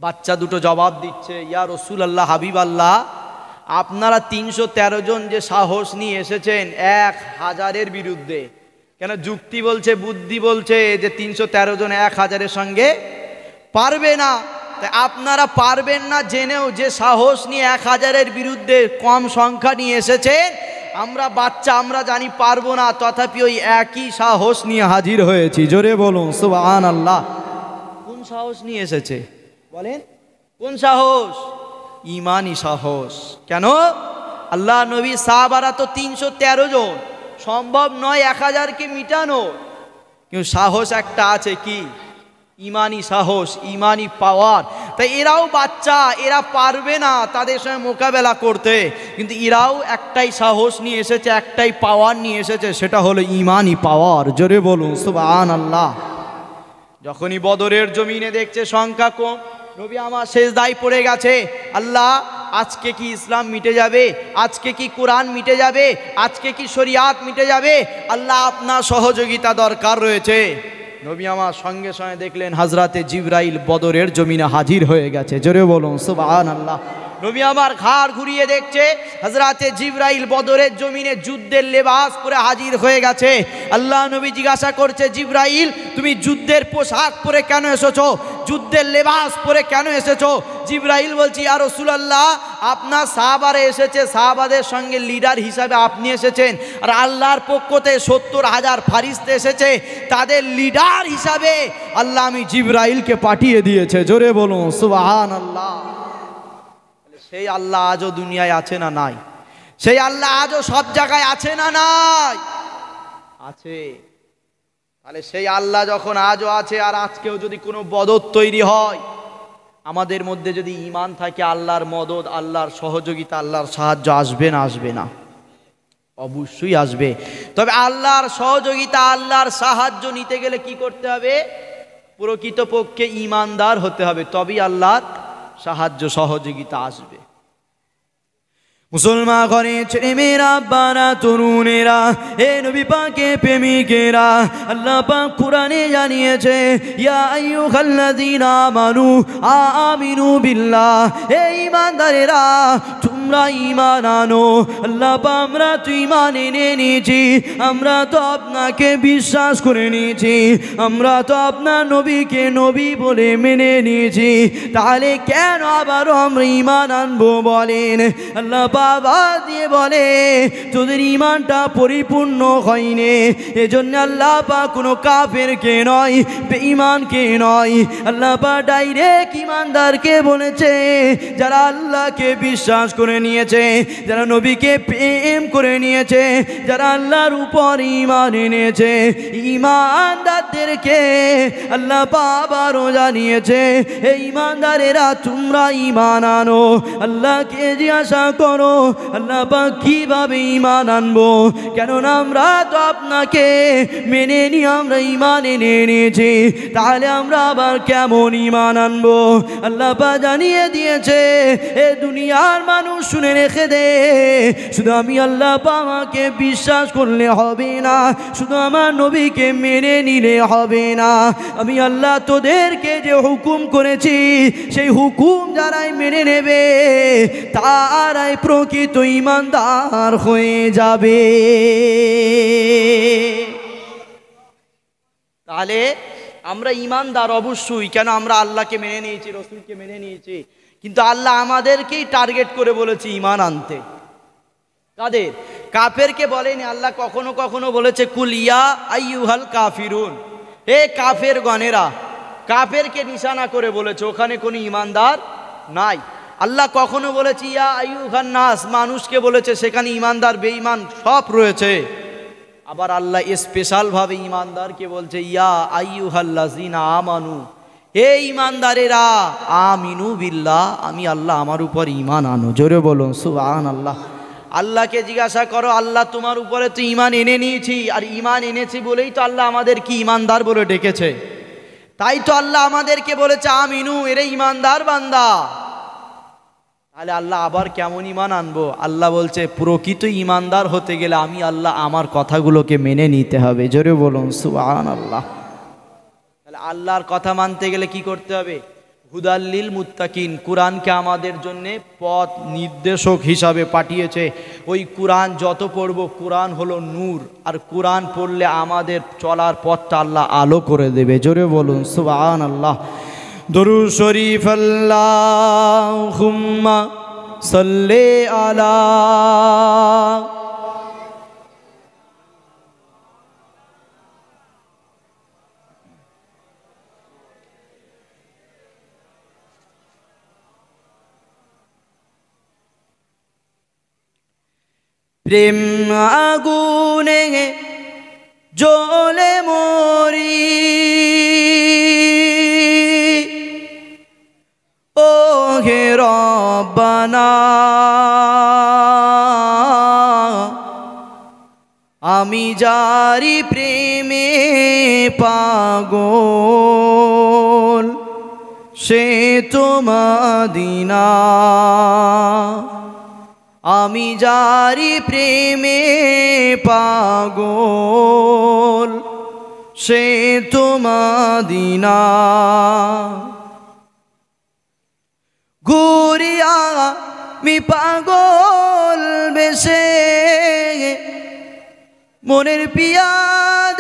বাচ্চা দুটো জবাব দিচ্ছে, ইয়া রাসূলুল্লাহ, হাবিবাল্লাহ, আপনারা 313 জন যে সাহস নিয়ে এসেছেন 1000-এর বিরুদ্ধে, কেন যুক্তি বলছে, বুদ্ধি বলছে যে 313 জন 1000-এর সঙ্গে পারবে না। তাই আপনারা পারবেন না জেনেও যে সাহস নিয়ে 1000-এর বিরুদ্ধে কম সংখ্যা নিয়ে এসেছেন, আমরা বাচ্চা, আমরা জানি পারবো না, তথাপি ওই একই সাহস নিয়ে হাজির হয়েছি। জোরে বলুন সুবহানাল্লাহ। কোন সাহস নিয়ে এসেছে বলেন? কোন সাহস? ইমানি সাহস। কেন? আল্লাহ নবী সাহাবারা তো 313 জন, সম্ভব নয় 1000-কে মিটানো, কিন্তু সাহস একটা আছে, কি? ইমানি সাহস, ইমানি পাওয়ার। তাই এরাও বাচ্চা, এরা পারবে না তাদের সঙ্গে মোকাবেলা করতে, কিন্তু এরাও একটাই সাহস নিয়ে এসেছে, একটাই পাওয়ার নিয়ে এসেছে, সেটা হলো ইমানি পাওয়ার। জোরে বলুন সুবহানাল্লাহ। যখনই বদরের জমিনে দেখছে সংখ্যা কম, নবী আমার সেজদায় পড়ে গেছে, আল্লাহ আজকে কি ইসলাম মিটে যাবে? আজকে কি কোরআন মিটে যাবে? আজকে কি শরিয়াত মিটে যাবে? আল্লাহ আপনার সহযোগিতা দরকার রয়েছে। নবী আমার সঙ্গে সঙ্গে দেখলেন হযরতে জিবরাইল বদরের জমিনে হাজির হয়ে গেছে। জোরে বলুন সুবহানাল্লাহ। নবী আমার ঘাড় ঘুরিয়ে দেখছে, হযরতে জিবরাইল বদরের জমিনে যুদ্ধের লেবাস পরে হাজির হয়ে গেছে। আল্লাহ নবী জিজ্ঞাসা করছে, জিবরাইল, তুমি যুদ্ধের পোশাক পরে কেন এসেছো? যুদ্ধের লেবাস পরে কেন এসেছো? জিবরাইল বলছি, ইয়া রাসূলুল্লাহ, আপনার সাহাবারা এসেছে, সাহাবাদের সঙ্গে লিডার হিসাবে আপনি এসেছেন, আর আল্লাহর পক্ষ থেকে 70,000 ফারিস্তা এসেছে, তাদের লিডার হিসাবে আল্লাহ আমি জিবরাইলকে পাঠিয়ে দিয়েছে। জোরে বলুন সুবহানাল্লাহ। সেই আল্লাহ আজও দুনিয়ায় আছে না নাই? সেই আল্লাহ আজও সব জায়গায় আছে না নাই? আছে। তাহলে সেই আল্লাহ যখন আজও আছে, আর আজকেও যদি কোনো বদর তৈরি হয়, আমাদের মধ্যে যদি ঈমান থাকে, আল্লাহর মদদ, আল্লাহর সহযোগিতা, আল্লাহর সাহায্য আসবে না? আসবে না? অবশ্যই আসবে। তবে আল্লাহর সহযোগিতা, আল্লাহর সাহায্য নিতে গেলে কি করতে হবে? প্রকৃতপক্ষে ঈমানদার হতে হবে, তবেই আল্লাহর সাহায্য সহযোগিতা আসবে। মুসলমান ঘরে ছেলেমেয়েরা আব্বারা তরুণেরা এ নবী পাকে প্রেমিকেরা আল্লাহ পাক কুরআনে জানিয়েছে ইয়া আইয়ুহাল্লাযীনা আমানু আমিনু বিল্লাহ হে ঈমানদারেরা তোমরা ঈমান আনো আল্লাহ পাক আমরা তো ঈমান এনে নিয়েছি আমরা তো আপনাকে বিশ্বাস করে নিয়েছি আমরা তো আপনার নবীকে নবী বলে মেনে নিয়েছি তাহলে কেন আবার আমরা ঈমান আনবো বলেন আল্লাহ বাবা দিয়ে বলে তোদের ঈমানটা পরিপূর্ণ হয়নি এজন্য আল্লাহ পাক কোনো কাফেরকে নয় বেঈমানকে নয় আল্লাহ পাক ডাইরেক্ট ঈমানদারকে বলেছে যারা আল্লাহকে বিশ্বাস করে নিয়েছে যারা নবীকে প্রেম করে নিয়েছে যারা আল্লাহর উপর ঈমান এনেছে ঈমানদারদেরকে আল্লাহ পাক আরো জানিয়েছে এই ঈমানদারেরা তোমরা ঈমান আনো আল্লাহকে জিজ্ঞাসা করো আল্লাহ পাক কিভাবে ঈমান আনবো কেননা আমরা তো আপনাকে মেনে নিয়ে আমরা ঈমান এনে নিয়েছি তাহলে আমরা আবার কেমন ঈমান আনবো আল্লাহ পাক জানিয়ে দিয়েছে এ দুনিয়ার মানুষ শুনে রেখে দে শুধু আমি আল্লাহ পাক আমাকে বিশ্বাস করলে হবে না শুধু আমার নবীকে মেনে নিলে হবে না আমি আল্লাহ তোদেরকে যে হুকুম করেছি সেই হুকুম যারাই মেনে নেবে তারাই প্রকৃত ঈমানদার হয়ে যাবে তাহলে আমরা ঈমানদার অবশ্যই কেন আমরা আল্লাহকে মেনে নিয়েছি রাসূলকে মেনে নিয়েছি কিন্তু আল্লাহ আমাদেরকেই টার্গেট করে বলেছে ঈমান আনতে কাদের কাফেরকে বলেনি আল্লাহ কখনো কখনো বলেছে কুল ইয়া আইয়ুহাল কাফিরুন হে কাফের গণেরা কাফেরকে নিশানা করে বলেছে ওখানে কোনো ঈমানদার নাই আল্লাহ কখনো বলেছে ইয়া আইয়ুহান নাস মানুষকে বলেছে সেখানে ঈমানদার বেঈমান সব রয়েছে আবার আল্লাহ স্পেশাল ভাবে ঈমানদারকে বলছে ইয়া আইয়ুহাল্লাযিনা আমানু হে ঈমানদারেরা আমিনু বিল্লাহ আমি আল্লাহ আমার উপর ঈমান আনো জোরে বলুন সুবহানাল্লাহ আল্লাহকে জিজ্ঞাসা করো আল্লাহ তোমার উপরে তো ঈমান এনে নিয়েছি আর ঈমান এনেছি বলেই তো আল্লাহ আমাদের কি ঈমানদার বলে ডেকেছে তাই তো আল্লাহ আমাদেরকে বলেছে আমিনু এরে ঈমানদার বান্দা তাহলে আল্লাহ আবার কেমন ঈমান আনবো আল্লাহ বলছে প্রকৃত ঈমানদার হতে গেলে আমি আল্লাহ আমার কথাগুলোকে মেনে নিতে হবে জোরে বলুন সুবহানাল্লাহ তাহলে আল্লাহর কথা মানতে গেলে কি করতে হবে হুদাল্লিল মুত্তাকিন কুরআনকে আমাদের জন্য পথ নির্দেশক হিসাবে পাঠিয়েছে ওই কুরআন যত পড়ব কুরআন হলো নূর আর কুরআন পড়লে আমাদের চলার পথটা আল্লাহ আলো করে দেবে জোরে বলুন সুবহানাল্লাহ দরুদ শরীফ আল্লাহুম্মা সাল্লি আলা প্রেম আগুনে জ্বলে মরি ও হে রব্বানা আমি যারি প্রেমে পাগল সে তো মদিনা আমি যারি প্রেমে পাগল সে তো মদিনা ঘুরিয়া মি পাগল বেশে মনের পিয়া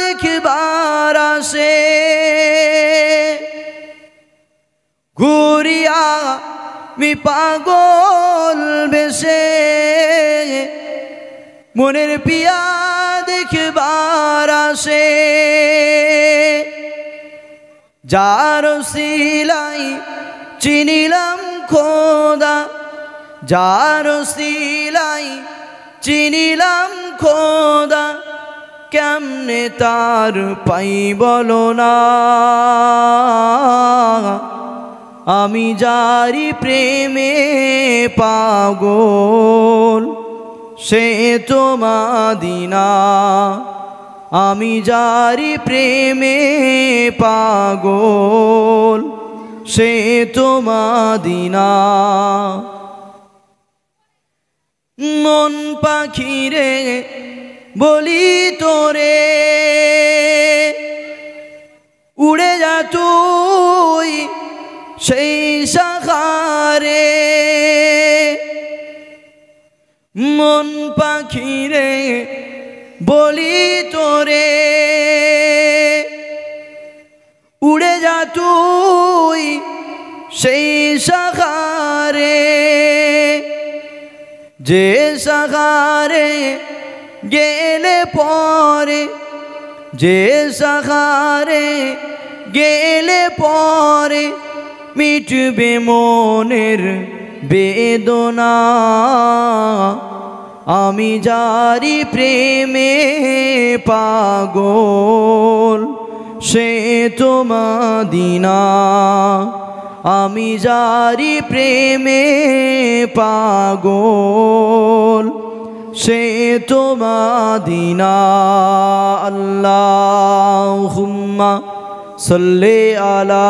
দেখবার আসে ঘুরিয়া মি পাগল বেশে মনের পিয়া দেখবার আসে যার সিলাই চিনিলাম খোদা যার সিলাই চিনিলাম খোদা কেমনে তার পাই বলো না আমি যারি প্রেমে পাগল সে তো মদিনা আমি যারি প্রেমে পাগল সে তো মদিনা মন পাখিরে বলি তোরে উড়ে যা তুই সেই সাগরে, মন পাখিরে বলি তোরে উড়ে যা তুই সেই সাগরে, যে সাগরে গেলে পরে, যে সাগরে গেলে পরে মিটবে মনের বেদনা। আমি যারি প্রেমে পাগল সে তো মদিনা, আমি যারি প্রেমে পাগল সে তো মদিনা। আল্লাহুম্মা সাল্লি আলা।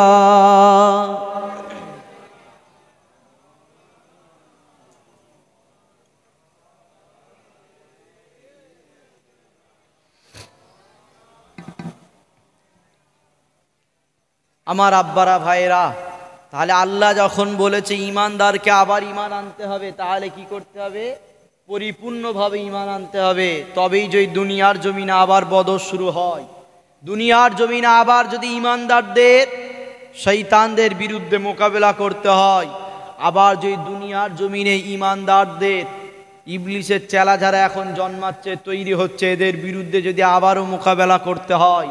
আমার আব্বারা ভাইরা, তাহলে আল্লাহ যখন বলেছে ইমানদারকে আবার ইমান আনতে হবে, তাহলে কি করতে হবে? পরিপূর্ণভাবে ইমান আনতে হবে। তবেই যদি দুনিয়ার জমিনে আবার বদর শুরু হয়, দুনিয়ার জমিনে আবার যদি ইমানদারদের শয়তানদের বিরুদ্ধে মোকাবেলা করতে হয়, আবার যদি দুনিয়ার জমিনে ইমানদারদের ইবলিসের চেলা যারা এখন জন্মাচ্ছে তৈরি হচ্ছে, এদের বিরুদ্ধে যদি আবারও মোকাবেলা করতে হয়,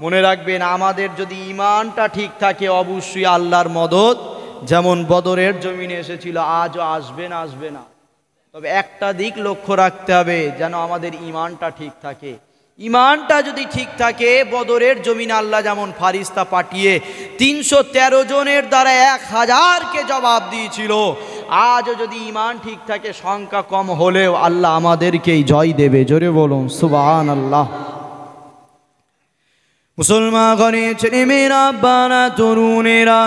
মনে রাখবেন আমাদের যদি ইমানটা ঠিক থাকে অবশ্যই আল্লাহর মদদ যেমন বদরের জমিনে এসেছিল আজও আসবে না, আসবে না। তবে একটা দিক লক্ষ্য রাখতে হবে, যেন আমাদের ইমানটা ঠিক থাকে। ইমানটা যদি ঠিক থাকে, বদরের জমিনে আল্লাহ যেমন ফারিস্তা পাঠিয়ে 313 জনের দ্বারা 1000কে জবাব দিয়েছিল, আজও যদি ইমান ঠিক থাকে সংখ্যা কম হলেও আল্লাহ আমাদেরকেই জয় দেবে। জোরে বলুন সুবহানাল্লাহ। মুসলমান ঘরে ছেলেমেয়েরা, বানা তরুণেরা,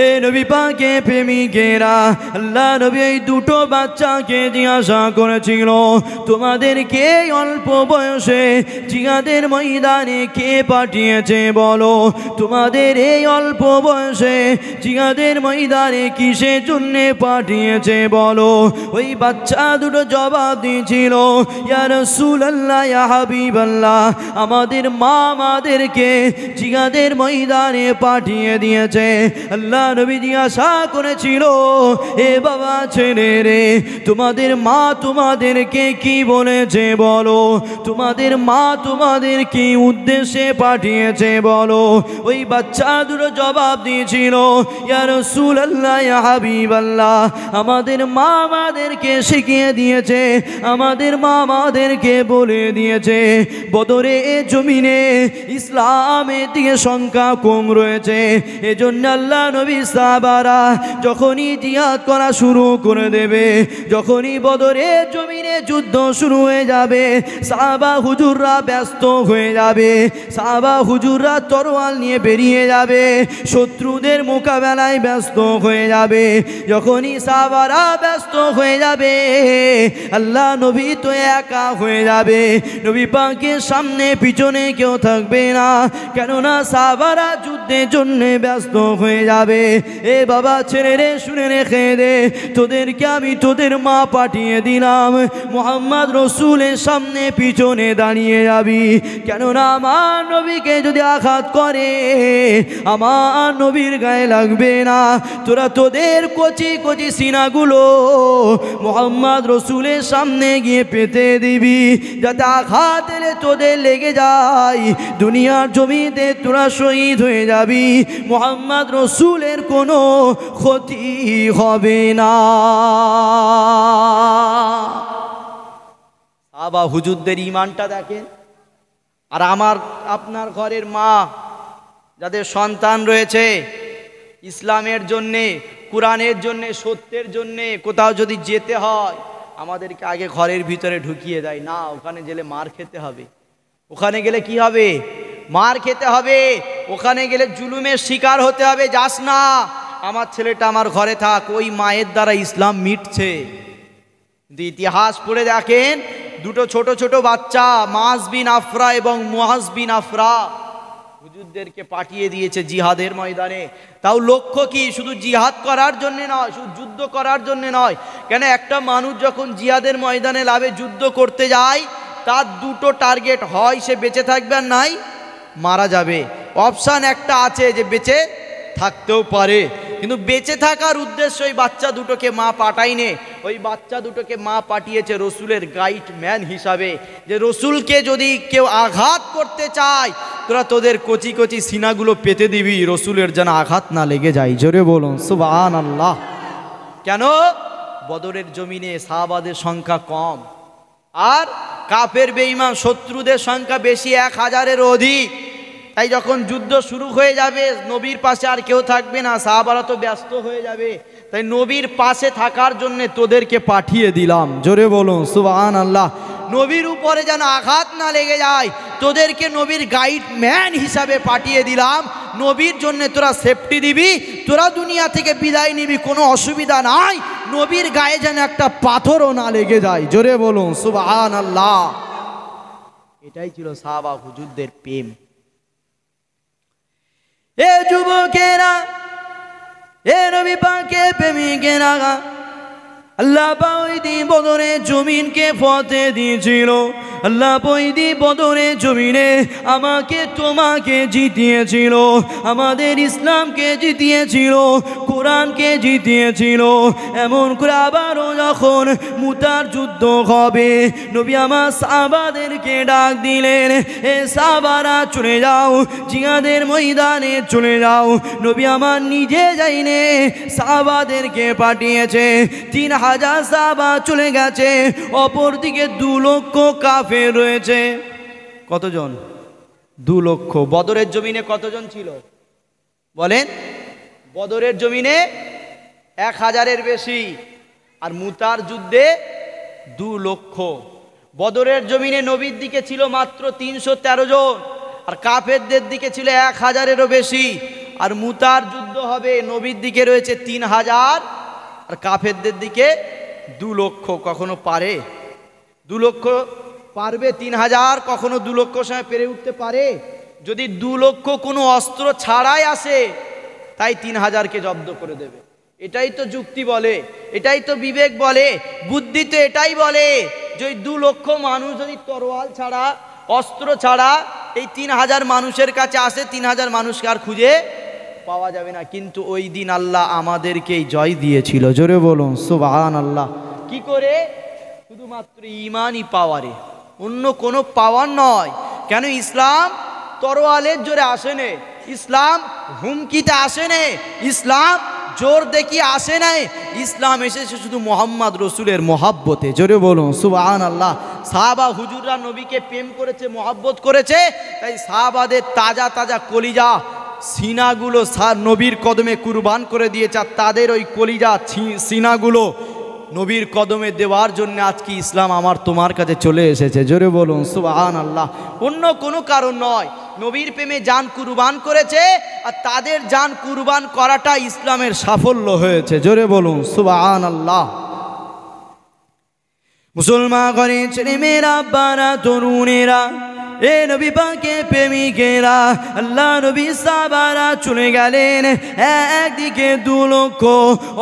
এ নবী পাকে প্রেমিকেরা, আল্লাহ নবী এই দুটো বাচ্চাকে জিজ্ঞাসা করেছিল, তোমাদেরকে অল্প বয়সে জিহাদের ময়দানে কে পাঠিয়েছে বলো? তোমাদের এই অল্প বয়সে জিহাদের ময়দানে কিসের জন্য পাঠিয়েছে বলো? ওই বাচ্চা দুটো জবাব দিয়েছিল, ইয়া রাসূলুল্লাহ, ইয়া হাবিবাল্লাহ, আমাদের মা আমাদেরকে জিহাদের ময়দানে পাঠিয়ে দিয়েছে। আল্লাহ নবী জিজ্ঞাসা করেছিল, এ বাবা ছেলে রে, তোমাদের মা তোমাদেরকে কি বলেছে বলো? তোমাদের মা তোমাদের কি উদ্দেশ্যে পাঠিয়েছে বলো? ওই বাচ্চা দুটো জবাব দিয়েছিল, ইয়া রাসূলুল্লাহ, ইয়া হাবিবাল্লাহ, আমাদের মা আমাদেরকে শিখিয়ে দিয়েছে, আমাদের মা আমাদেরকে বলে দিয়েছে বদরে জমিনে ইসলামের দিকে সংখ্যা কম রয়েছে, এজন্য আল্লাহ নবী সাহাবারা যখনই জিহাদ করা শুরু করে দেবে, যখনই বদরের জমিনে যুদ্ধ শুরু হয়ে যাবে, সাহাবা হুজুররা ব্যস্ত হয়ে যাবে, সাহাবা হুজুররা তরোয়াল নিয়ে বেরিয়ে যাবে, শত্রুদের মোকাবেলায় ব্যস্ত হয়ে যাবে। যখনই সাহাবারা ব্যস্ত হয়ে যাবে, আল্লাহ নবী তো একা হয়ে যাবে, নবী পাকের সামনে পিছনে কেউ থাকবে না, কেননা সাহাবারা যুদ্ধের জন্য ব্যস্ত হয়ে যাবে। এ বাবা ছেলে রে, শুনে রেখে দে, তোদেরকে আমি তোদের মা পাঠিয়ে দিলাম, মুহাম্মদ রসুলের সামনে পিছনে দাঁড়িয়ে যাবি, কেননা আমার নবীকে যদি আঘাত করে আমার নবীর গায়ে লাগবে না, তোরা তোদের কচি কচি সিনাগুলো মুহাম্মদ রসুলের সামনে গিয়ে পেতে দিবি, যাতে আঘাত এলে তোদের লেগে যায়, দুনিয়ার জমিতে তোরা শহীদ হয়ে যাবি, মুহাম্মদ রসুলের কোনো ক্ষতি হবে না। সাহাবা হুজুরদের ঈমানটা দেখেন। আর আমার আপনার ঘরের মা যাদের সন্তান রয়েছে, ইসলামের জন্যে, কোরআনের জন্যে, সত্যের জন্যে কোথাও যদি যেতে হয়, আমাদেরকে আগে ঘরের ভিতরে ঢুকিয়ে দেয়, না ওখানে গেলে মার খেতে হবে, ওখানে গেলে কি হবে? মার খেতে হবে, ওখানে গেলে জুলুমের শিকার হতে হবে, যাস না, আমার ছেলেটা আমার ঘরে থাক। ওই মায়ের দ্বারা ইসলাম মিটছে। কিন্তু ইতিহাস পড়ে দেখেন, দুটো ছোট ছোট বাচ্চা মাস বিন আফরা এবং মুআজ বিন আফরা হুজুরদেরকে পাঠিয়ে দিয়েছে জিহাদের ময়দানে। তাও লক্ষ্য কি? শুধু জিহাদ করার জন্য নয়, শুধু যুদ্ধ করার জন্য নয়। কেন একটা মানুষ যখন জিহাদের ময়দানে লাভে যুদ্ধ করতে যায়, তার দুটো টার্গেট হয়, সে বেঁচে থাকবে আর নাই মারা যাবে। অপশান একটা আছে যে বেঁচে থাকতেও পারে, কিন্তু বেঁচে থাকার উদ্দেশ্য ওই বাচ্চা দুটোকে মা পাঠায়নি। ওই বাচ্চা দুটোকে মা পাঠিয়েছে রসুলের গাইড ম্যান হিসাবে, যে রসুলকে যদি কেউ আঘাত করতে চায়, তোরা তোদের কচি কচি সিনাগুলো পেতে দিবি, রসুলের যেন আঘাত না লেগে যায়। জোরে বলুন সুবহানাল্লাহ। কেন? বদরের জমিনে সাহাবাদের সংখ্যা কম, আর কাফের বেঈমান শত্রুদের সংখ্যা বেশি, 1000-এর অধিক। তাই যখন যুদ্ধ শুরু হয়ে যাবে, নবীর পাশে আর কেউ থাকবে না, সাহাবারা তো ব্যস্ত হয়ে যাবে। তাই নবীর পাশে থাকার জন্য তোদেরকে পাঠিয়ে দিলাম। জোরে বলুন সুবহানাল্লাহ। নবীর উপরে যেন আঘাত না লেগে যায়, তোদেরকে নবীর গাইড ম্যান হিসাবে পাঠিয়ে দিলাম। নবীর জন্য তোরা সেফটি দিবি, তোরা দুনিয়া থেকে বিদায় নিবি, কোনো অসুবিধা নাই। নবীর গায়ে যেন একটা পাথরও না লেগে যায়। জোরে বলুন সুবহানাল্লাহ। এটাই ছিল সাহাবা হুজুরদের প্রেম। এ যুবকেরা, এ নবী পাকের প্রেমিকেরা, আল্লাহ ওই দিন বদরের জমিনকে ফতে দিয়েছিল। আল্লাহ ওই দিন বদরের জমিনে আমাকে তোমাকে জিতিয়েছিল, আমাদের ইসলামকে জিতিয়েছিল, কোরআনকে জিতিয়েছিল। এমন করে আবারও যখন মুতার যুদ্ধ হবে, নবী আমার সাহাবাদেরকে ডাক দিলেন, এ সাহাবারা চলে যাও, জিহাদের ময়দানে চলে যাও। নবী আমার নিজে যাইনে, সাহাবাদেরকে পাঠিয়েছে। 3000 সাহাবা চলে গেছে, অপরদিকে 2 লক্ষ কাফের রয়েছে। কতজন? 2 লক্ষ। বদরের জমিনে কতজন ছিল বলেন? বদরের জমিনে 1000-এর বেশি, আর মুতার যুদ্ধে 2 লক্ষ। বদরের জমিনে নবীর দিকে ছিল মাত্র 313 জন, আর কাফেরদের দিকে ছিল 1000-এরও বেশি। আর মুতার যুদ্ধ হবে, নবীর দিকে রয়েছে 3000, আর কাফেরদের দিকে 2 লক্ষ। কখনো পারে 2 লক্ষ পারবে? 3000 কখনো 2 লক্ষ সময় পেরে উঠতে পারে? যদি 2 লক্ষ কোনো অস্ত্র ছাড়াই আসে, তাই 3000-কে জব্দ করে দেবে। এটাই তো যুক্তি বলে, এটাই তো বিবেক বলে, বুদ্ধি তো এটাই বলে যে 2 লক্ষ মানুষ যদি তরোয়াল ছাড়া, অস্ত্র ছাড়া এই 3000 মানুষের কাছে আসে, 3000 মানুষকে আর খুঁজে পাওয়া যাবে না। কিন্তু ওই দিন আল্লাহ আমাদেরকেই জয় দিয়েছিল। জোরে বলুন সুবহানাল্লাহ। কি করে? শুধুমাত্র ঈমানই পাওয়ারে, অন্য কোনো পাওয়ার নয়। কেন? ইসলাম তরোয়ালের জোরে আসেনি, ইসলাম হুমকিতে আসেনি, ইসলাম জোর দেখিয়ে আসে নাই। ইসলাম এসেছে শুধু মোহাম্মদ রসুলের মহাব্বতে। জোরে বলুন সুবহানাল্লাহ। সাহাবা হুজুররা নবীকে প্রেম করেছে, মহাব্বত করেছে, তাই সাহাবাদের তাজা তাজা কলিজা সিনাগুলো নবীর কদমে কুরবান করে দিয়েছে। আর তাদের ওই কলিজা সিনাগুলো নবীর কদমে দেওয়ার জন্য আজকে ইসলাম আমার তোমার কাছে চলে এসেছে। জোরে বলুন সুবহানাল্লাহ। অন্য কোনো কারণ নয়, নবীর প্রেমে জান কুরবান করেছে, আর তাদের জান কুরবান করাটা ইসলামের সাফল্য হয়েছে। জোরে বলুন সুবহানাল্লাহ। মুসলমান ঘরে ছেলে মেয়েরা, বারা তরুণেরা, এ নবী পাকের প্রেমিকেরা, আল্লাহ নবী সাহাবারা চলে গেলেন। একদিকে 2 লক্ষ,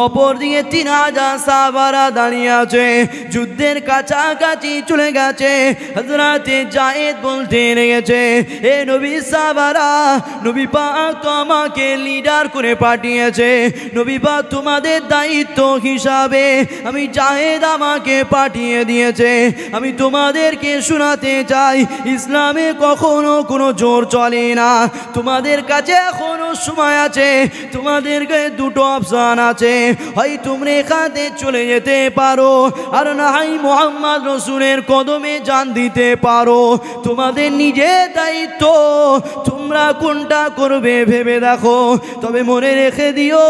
অপর দিকে 3000 সাহাবারা দাঁড়িয়ে আছে। যুদ্ধের কাছাকাছি চলে গেছে। হযরতে যায়েদ বলতে লেগেছে, এ নবী সাহাবারা, নবী পাক তো আমাকে লিডার করে পাঠিয়েছে, নবী পাক তোমাদের দায়িত্ব হিসাবে আমি যায়েদ আমাকে পাঠিয়ে দিয়েছে। আমি তোমাদেরকে শোনাতে চাই, ইসলাম কখনো কোনো জোর চলে না। তোমাদের কাছে এখনো সময় আছে, তোমাদের কাছে 2টো অপশন আছে, হয় তোমরা এখানে চলে যেতে পারো, আর না হয় মোহাম্মদ রসুলের কদমে জান দিতে পারো। তোমাদের নিজের দায়িত্ব, তোমরা কোনটা করবে ভেবে দেখো। তবে মনে রেখে দিও,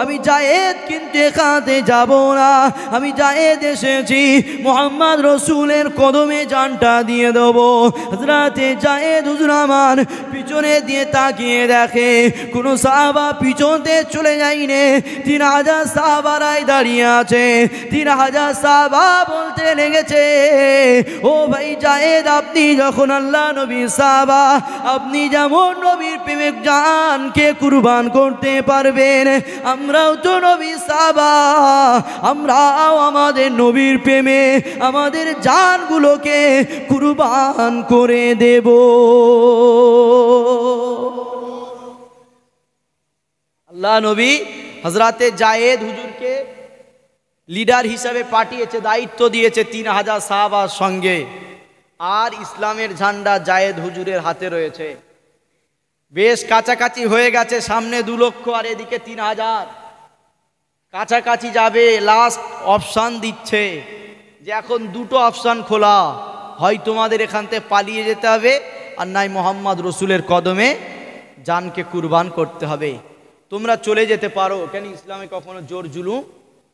আমি যায়েদ কিন্তু এখানে যাব না, আমি যায়েদ এসেছি মোহাম্মদ রসুলের কদমে জানটা দিয়ে দেবো। হযরতে যায়েদ হুজুর আমার পিছনে দিয়ে তাকিয়ে দেখে, যায়নি, কোনো সাহাবা পিছনতে চলে যায়নি, 3000 সাহাবারাই দাঁড়িয়ে আছে। 3000 সাহাবা বলতে লেগেছে, ও ভাই জায়েদ, আপনি যখন আল্লাহ নবীর সাহাবা, আপনি যেমন নবীর প্রেমিক জানকে কুরবান করতে পারবেন, আমরাও তো নবীর সাহাবা, আমরাও আমাদের নবীর প্রেমে আমাদের জানগুলোকে কুরবান করে দেব। আল্লাহ নবী হযরতে জায়েদ হুজুরকে লিডার হিসাবে পাঠিয়েছে, দায়িত্ব দিয়েছে 3000 সাহাবার সঙ্গে। আর ইসলামের ঝান্ডা জায়েদ হুজুরের হাতে রয়েছে। বেশ কাছাকাছি হয়ে গেছে, সামনে 2 লক্ষ আর এদিকে 3000, কাছাকাছি যাবে। লাস্ট অপশান দিচ্ছে যে এখন 2টো অপশান খোলা, হয় তোমাদের এখান থেকে পালিয়ে যেতে হবে, আর নাই মোহাম্মদ রসুলের কদমে জানকে কুরবান করতে হবে। তোমরা চলে যেতে পারো। কেন ইসলামে কখনো জোর জুলুম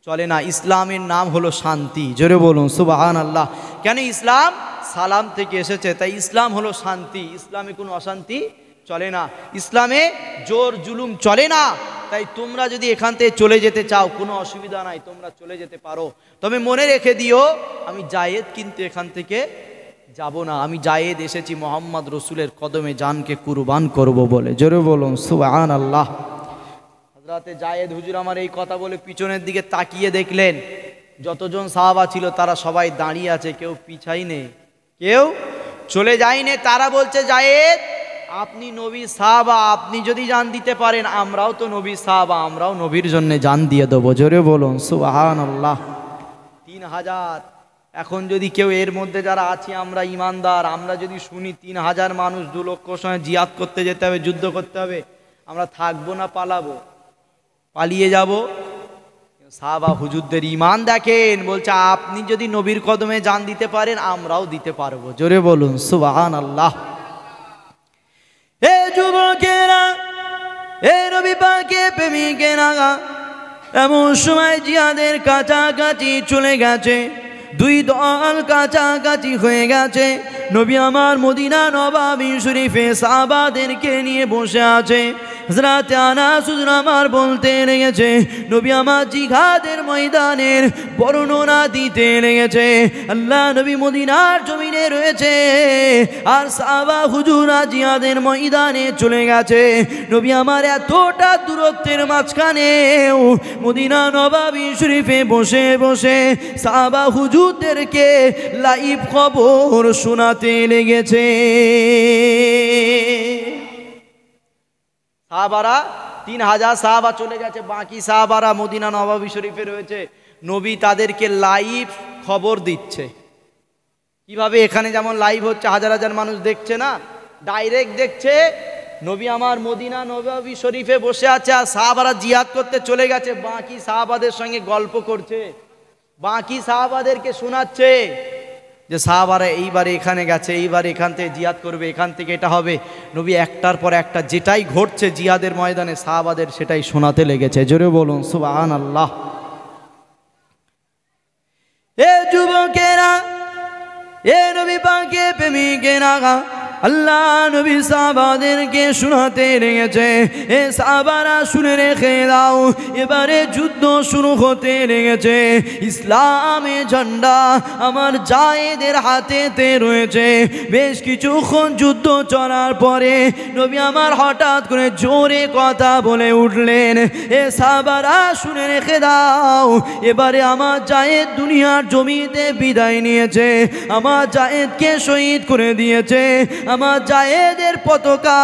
চলে না। ইসলামের নাম হলো শান্তি, জোরে বলুন সুবহানাল্লাহ। কেন ইসলাম সালাম থেকে এসেছে, তাই ইসলাম হলো শান্তি। ইসলামে কোনো অশান্তি চলে না, ইসলামে জোর জুলুম চলে না। তাই তোমরা যদি এখান থেকে চলে যেতে চাও কোনো অসুবিধা নাই, তোমরা চলে যেতে পারো। তবে মনে রেখে দিও, আমি জায়েদ কিন্তু এখান থেকে যাব না। আমি জায়েদ এসেছি মোহাম্মদ রসুলের কদমে জানকে কুরবান করব বলে, জোরে বলুন সুবহানাল্লাহ। হযরতে জায়েদ হুজুর আমার এই কথা বলে পিছনের দিকে তাকিয়ে দেখলেন যতজন সাহাবা ছিল তারা সবাই দাঁড়িয়ে আছে, কেউ পিছাই নেই, কেউ চলে যায়নি। তারা বলছে, জায়েদ আপনি নবীর সাহাবা, আপনি যদি জান দিতে পারেন, আমরাও তো নবীর সাহাবা, আমরাও নবীর জন্য জান দিয়ে দেবো। জোরে বলুন সুবহানাল্লাহ। 3000, এখন যদি কেউ এর মধ্যে যারা আছি আমরা ইমানদার, আমরা যদি শুনি 3000 মানুষ 2 লক্ষ সময় জিহাদ করতে যেতে হবে, যুদ্ধ করতে হবে, আমরা থাকবো না পালাবো? পালিয়ে যাব? সাহাবা হুজুরদের ঈমান দেখেন, বলছে আপনি যদি নবীর কদমে জান দিতে পারেন, আমরাও দিতে পারবো। জোরে বলুন সুবহানাল্লাহ। এ যুবকেরা, এ নবী পাকের প্রেমিকেরা, এমন সময় জিহাদের কাছাকাছি চলে গেছে, 2 দল কাছাকাছি হয়ে গেছে। নবী আমার মদিনা নবাবী শরীফে সাহাবাদেরকে নিয়ে বসে আছে। হযরতে আনাস হুজুর আমার বলতে লেগেছে, নবী আমার জিহাদের ময়দানের বর্ণনা দিতে লেগেছে। আল্লাহ নবী মদিনার জমিনে রয়েছে, আর সাহাবা হুজুরা জিহাদের ময়দানে চলে গেছে। নবী আমার এতটা দূরত্বের মাঝখানেও মদিনা নবাবী শরীফে বসে বসে সাহাবা হুজুরদেরকে লাইভ খবর শোনাতে লেগেছে। সাহাবারা 3000 সাহাবা চলে গেছে, বাকি সাহাবারা মদিনা নবাবী শরীফে রয়েছে। নবী তাদেরকে লাইভ খবর দিচ্ছে। কিভাবে? এখানে যেমন লাইভ হচ্ছে, হাজার হাজার মানুষ দেখছে না, ডাইরেক্ট দেখছে। নবী আমার মদিনা নবাবী শরীফে বসে আছে, আর সাহাবারা জিহাদ করতে চলে গেছে, বাকি সাহাবাদের সঙ্গে গল্প করছে, বাকি সাহাবাদেরকে শোনাচ্ছে যে সাহাবারা এইবারে এখানে গেছে, এইবার এখান থেকে জিহাদ করবে, এখান থেকে এটা হবে। নবী একটার পর একটা যেটাই ঘটছে জিহাদের ময়দানে সাহাবাদের সেটাই শোনাতে লেগেছে। জোরে বলুন সুবহানাল্লাহ। এ যুবকেরা, এ নবী পাকের প্রেমিকেরা, আল্লাহ নবী সাহাবাদেরকে শোনাতে লেগেছে, এ সাহাবারা শুনে রেখে দাও, এবারে যুদ্ধ শুরু হতে লেগেছে। ইসলামের ঝান্ডা আমার জায়েদের হাতেতে রয়েছে। বেশ কিছুক্ষণ যুদ্ধ চলার পরে নবী আমার হঠাৎ করে জোরে কথা বলে উঠলেন, এ সাহাবারা শুনে রেখে দাও, এবারে আমার জায়েদ দুনিয়ার জমিতে বিদায় নিয়েছে, আমার জায়েদকে শহীদ করে দিয়েছে। আমার জায়েদের পতাকা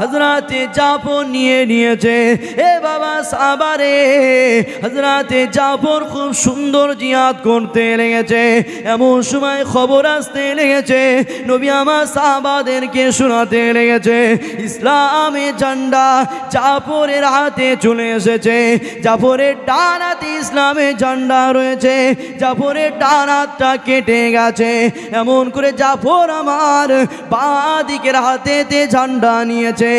হযরতে জাফর নিয়ে নিয়েছে। এ বাবা সাহাবারে, হযরতে জাফর খুব সুন্দর জিহাদ করতে লেগেছে। এমন সময় খবর আসতে লেগেছে, নবী আমার সাহাবাদেরকে শোনাতে লেগেছে, ইসলামের ঝান্ডা জাফরের হাতে চলে এসেছে। জাফরের ডান হাতে ইসলামের ঝান্ডা রয়েছে, জাফরের ডান হাতটা কেটে গেছে। এমন করে জাফর আমার বাঁ দিকের হাতেতে ঝান্ডা নিয়েছে,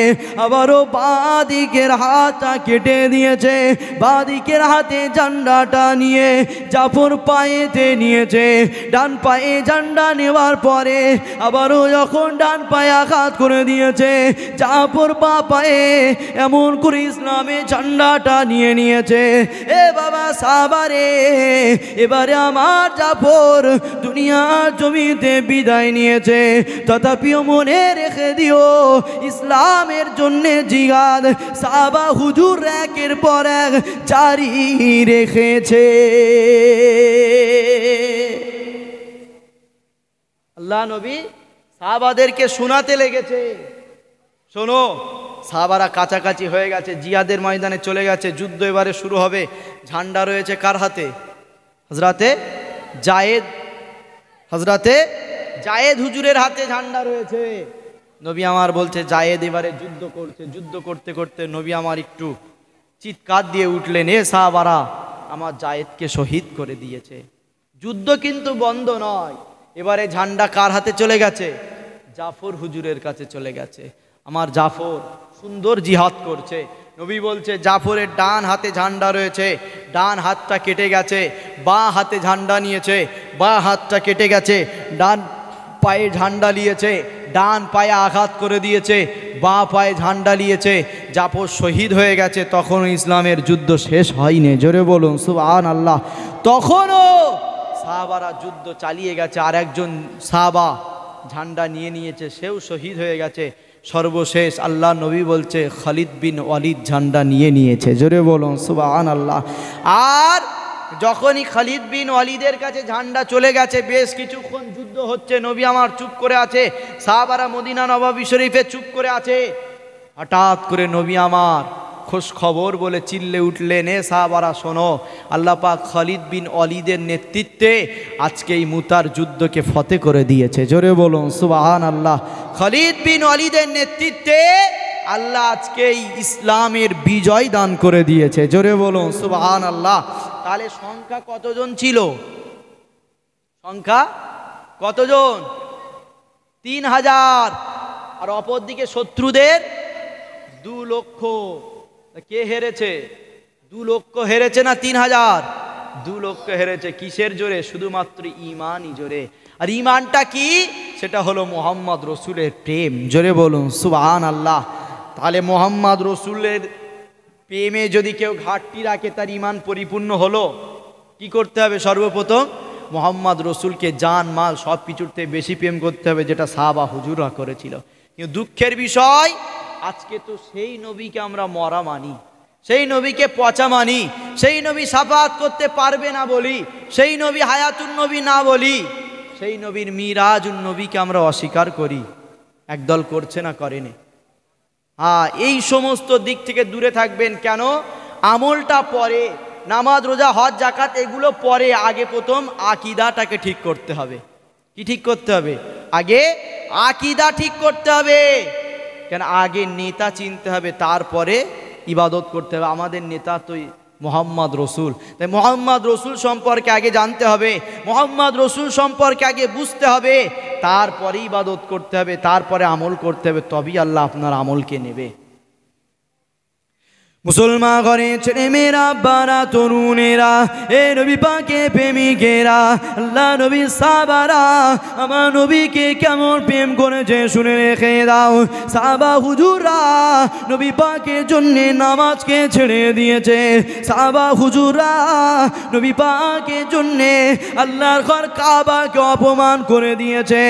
আবারও বাঁ দিকের হাতটা কেটে দিয়েছে। বাঁ দিকের হাতে ঝান্ডাটা নিয়ে জাফর পায়েতে নিয়েছে। ডান পায়ে ঝান্ডা নেওয়ার পরে আবারও যখন ডান পায়ে আঘাত করে দিয়েছে, জাফর বাঁ পায়ে এমন করে ইসলামে ঝান্ডাটা নিয়ে নিয়েছে। এ বাবা সাহাবারে, এবারে আমার জাফর দুনিয়ার জমিতে বিদায় নিয়েছে, তথাপিও মনে রেখে দিও ইসলামের জন্যে জিহাদ সাহাবা হুজুর একের পর এক জারি রেখেছে। আল্লাহ নবী সাহাবাদেরকে শোনাতে লেগেছে, শোনো সাহাবারা কাছাকাছি হয়ে গেছে, জিহাদের ময়দানে চলে গেছে, যুদ্ধ এবারে শুরু হবে। ঝান্ডা রয়েছে কার হাতে? হযরতে জায়েদ হুজুরের হাতে ঝান্ডা রয়েছে। নবী আমার বলছে জায়েদ এবারে যুদ্ধ করছে। যুদ্ধ করতে করতে নবী আমার একটু চিৎকার দিয়ে উঠলেন, এ সাহাবারা, আমার জায়েদকে শহীদ করে দিয়েছে। যুদ্ধ কিন্তু বন্ধ নয়, এবারে ঝান্ডা কার হাতে চলে গেছে? জাফর হুজুরের কাছে চলে গেছে। আমার জাফর সুন্দর জিহাদ করছে। নবী বলছে জাফরের ডান হাতে ঝান্ডা রয়েছে, ডান হাতটা কেটে গেছে, বাঁ হাতে ঝান্ডা নিয়েছে, বাঁ হাতটা কেটে গেছে, ডান পায়ে ঝান্ডা নিয়েছে, ডান পায়ে আঘাত করে দিয়েছে, বাঁ পায়ে ঝান্ডা নিয়েছে। জাফর শহীদ হয়ে গেছে। তখনও ইসলামের যুদ্ধ শেষ হয়নি, জোরে বলুন সুবহানাল্লাহ। তখনও সাহাবারা যুদ্ধ চালিয়ে গেছে। আর একজন সাহাবা ঝান্ডা নিয়ে নিয়েছে, সেও শহীদ হয়ে গেছে। সর্বশেষ আল্লাহ নবী বলছে খালিদ বিন ওয়ালিদ ঝান্ডা নিয়ে নিয়েছে, জোরে বলুন সুবহানাল্লাহ। আর যখনই খালিদ বিন ওয়ালিদের কাছে ঝান্ডা চলে গেছে, বেশ কিছুক্ষণ যুদ্ধ হচ্ছে, নবী আমার চুপ করে আছে, সাহাবারা মদিনা নববী শরীফে চুপ করে আছে। হঠাৎ করে নবী আমার খোঁজ খবর বলে চিল্লে উঠলেন, এ সাহাবারা শোনো, আল্লাহ পাক খালিদ বিন ওয়ালিদের নেতৃত্বে আজকে এই মুতার যুদ্ধকে ফতে করে দিয়েছে, জোরে বলুন সুবহানাল্লাহ। খালিদ বিন ওয়ালিদের নেতৃত্বে আল্লাহ আজকে এই ইসলামের বিজয় দান করে দিয়েছে, জোরে বলুন সুবহানাল্লাহ। তাহলে সংখ্যা কতজন ছিল? সংখ্যা কতজন? 3000। আর অপরদিকে শত্রুদের 2 লক্ষ। কে হেরেছে? 2 লক্ষ হেরেছে না 3000? 2 লক্ষ হেরেছে। কিসের জোরে? শুধুমাত্র ঈমানই জোরে। আর ঈমানটা কি? সেটা হলো মুহাম্মদ রসুলের প্রেম, জোরে বলুন সুবহানাল্লাহ। তাহলে মুহাম্মদ রসুলের প্রেমে যদি কেউ ঘাটতি রাখে, তার ঈমান পরিপূর্ণ হলো। কি করতে হবে? সর্বপ্রথম মুহাম্মদ রসুলকে জান মাল সব কিছুর থেকে বেশি প্রেম করতে হবে, যেটা সাহাবা হুজুররা করেছিল। কিন্তু দুঃখের বিষয়, আজকে তো সেই নবীকে আমরা মরা মানি, সেই নবীকে পচা মানি, সেই নবী শাফাআত করতে পারবে না বলি, সেই নবী হায়াতুন নবী না বলি, সেই নবীর মিরাজুন নবীকে আমরা অস্বীকার করি। একদল করছে না, করেনি। এই সমস্ত দিক থেকে দূরে থাকবেন। কেন? আমলটা পরে, নামাজ রোজা হজ জাকাত এগুলো পরে। আগে প্রথম আকীদাটাকে ঠিক করতে হবে। কি ঠিক করতে হবে? আগে আকীদা ঠিক করতে হবে। কেন? আগে নেতা চিনতে হবে, তারপরে ইবাদত করতে হবে। আমাদের নেতা তো মুহাম্মদ রসুল, তাই মুহাম্মদ রসুল সম্পর্কে আগে জানতে হবে, মুহাম্মদ রসুল সম্পর্কে আগে বুঝতে হবে, তারপরে ইবাদত করতে হবে, তারপরে আমল করতে হবে, তবেই আল্লাহ আপনার আমলকে নেবে। মুসলমান ঘরে ছেলে মেয়েরা, বারা তরুণেরা, এ নবী পাকে প্রেমিকেরা, আল্লাহ নবী সাহাবারা আমার নবীকে কেমন প্রেম করেছে শুনে রেখে দাও। সাহাবা হুজুররা নবী পাকের জন্যে নামাজকে ছেড়ে দিয়েছে। সাহাবা হুজুররা নবী পাকের জন্যে আল্লাহর ঘর কাবাকে অপমান করে দিয়েছে।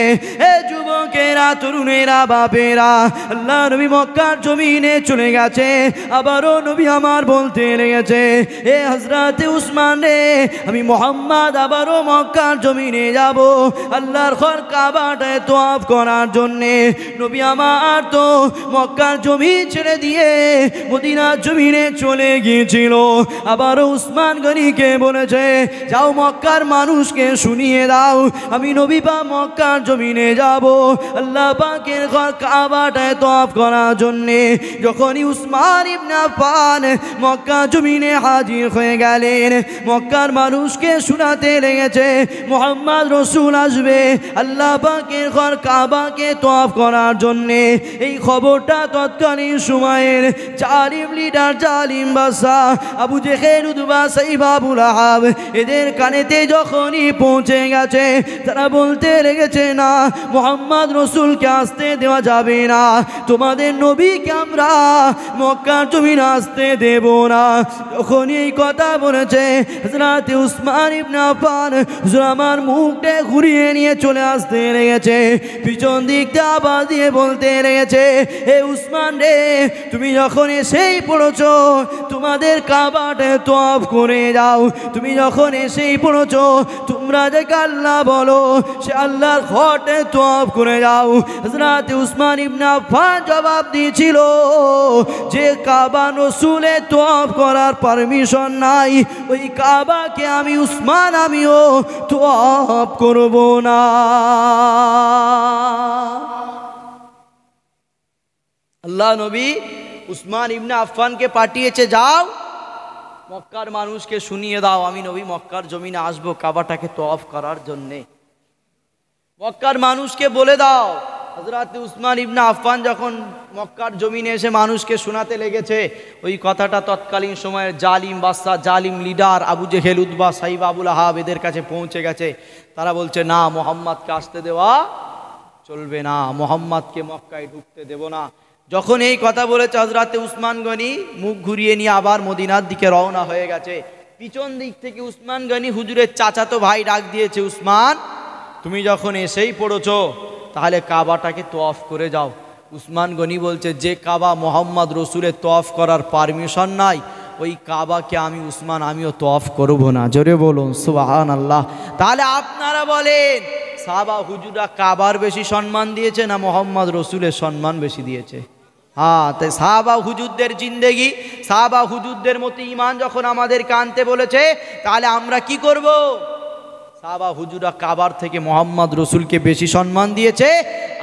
এ যুবকেরা, তরুণেরা, বাপেরা, আল্লাহ নবী মক্কার জমিনে চলে গেছে। আবারও নবী আমার বলতে লেগেছে, এ হযরতে উসমান রে, আমি মুহাম্মদ আবারও মক্কার জমিনে যাব আল্লাহর ঘর কাবাটায় তওয়াফ করার জন্যে। নবী আমার তো মক্কার জমিন ছেড়ে দিয়ে মদিনার জমিনে চলে গিয়েছিল। আবারও উসমান গনিকে বলেছে, যাও মক্কার মানুষকে শুনিয়ে দাও, আমি নবী পাক মক্কার জমিনে যাব। আল্লাহ পাকের ঘর কাবাটায় তওয়াফ করার জন্যে। যখনই উসমান ইবনে আফফান মক্কা জমিনে হাজির হয়ে গেলেন, মক্কার মানুষকে শোনাতে লেগেছে মুহাম্মদ রসুল আসবে আল্লাহ পাকের ঘর কাবাকে তওয়াফ করার জন্যে। এই খবরটা তৎকালীন সময়ের জালিম লিডার, জালিম বাদশা আবু জেহেল, উতবা, সাইবা, আবু লাহাব এদের কানেতে যখনই পৌঁছে গেছে, তারা বলতে লেগেছে না, মুহাম্মদ রসুলকে আসতে দেওয়া যাবে না, তোমাদের নবীকে আমরা মক্কার জমিনে আসতে দেব না। যখনই এই কথা বলেছে হযরত উসমান ইবনে আফফান আমার মুখটা ঘুরিয়ে নিয়ে চলে আসতে লেগেছে, পিছন দিক থেকে আওয়াজ দিয়ে বলতে লেগেছে, হে উসমান রে, তুমি যখন এসেই পড়েছো তোমাদের কাবাটা তওয়াফ করে যাও, তুমি যখন এসেই পড়েছো তোমরা যে আল্লাহ বলো সে আল্লাহর ঘরটা তওয়াফ করে যাও। হযরত উসমান ইবনে আফফান জবাব দিয়েছিল যে কাবা রসুলের তওয়াফ করার পারমিশন নাই, ওই কাবাকে আমি উসমান আমিও তওয়াফ করব না। আল্লাহ নবী উসমান ইবনে আফফানকে পাঠিয়েছে, যাও মক্কার মানুষকে শুনিয়ে দাও আমি নবী মক্কার জমিনে আসবো কাবাটাকে তওয়াফ করার জন্যে। মক্কার মানুষকে বলে দাও। হযরত উসমান ইবনে আফফান যখন মক্কার জমিনে এসে মানুষকে শোনাতে লেগেছে, ওই কথাটা তৎকালীন সময়ের জালিম বাদশা, জালিম লিডার আবু জেহেল, উতবা, সাইবা, আবু লাহাব এদের কাছে পৌঁছে গেছে। তারা বলছে না, মুহাম্মদকে আসতে দেওয়া চলবে না, মুহাম্মদকে মক্কায় ঢুকতে দেব না। যখন এই কথা বলেছে হযরত উসমান গনি মুখ ঘুরিয়ে নিয়ে আবার মদিনার দিকে রওনা হয়ে গেছে। পিছন দিক থেকে উসমান গনি হুজুরের চাচাতো ভাই ডাক দিয়েছে, উসমান তুমি যখন এসেই পড়েছো তাহলে কাবাটাকে তওয়াফ করে যাও। উসমান গনি বলছে, যে কাবা মুহাম্মদ রসুলের তওয়াফ করার পারমিশন নাই, ওই কাবাকে আমি উসমান আমিও তওয়াফ করব না। জোরে বলুন সুবহানাল্লাহ। তাহলে আপনারা বলেন সাহাবা হুজুররা কাবার বেশি সম্মান দিয়েছে না মুহাম্মদ রসুলের সম্মান বেশি দিয়েছে? হ্যাঁ, তাই সাহাবা হুজুরদের জিন্দেগি, সাহাবা হুজুরদের মতো ইমান যখন আমাদেরকে আনতে বলেছে, তাহলে আমরা কি করব? সাহাবা হুজুররা কাবার থেকে মুহাম্মদ রসুলকে বেশি সম্মান দিয়েছে,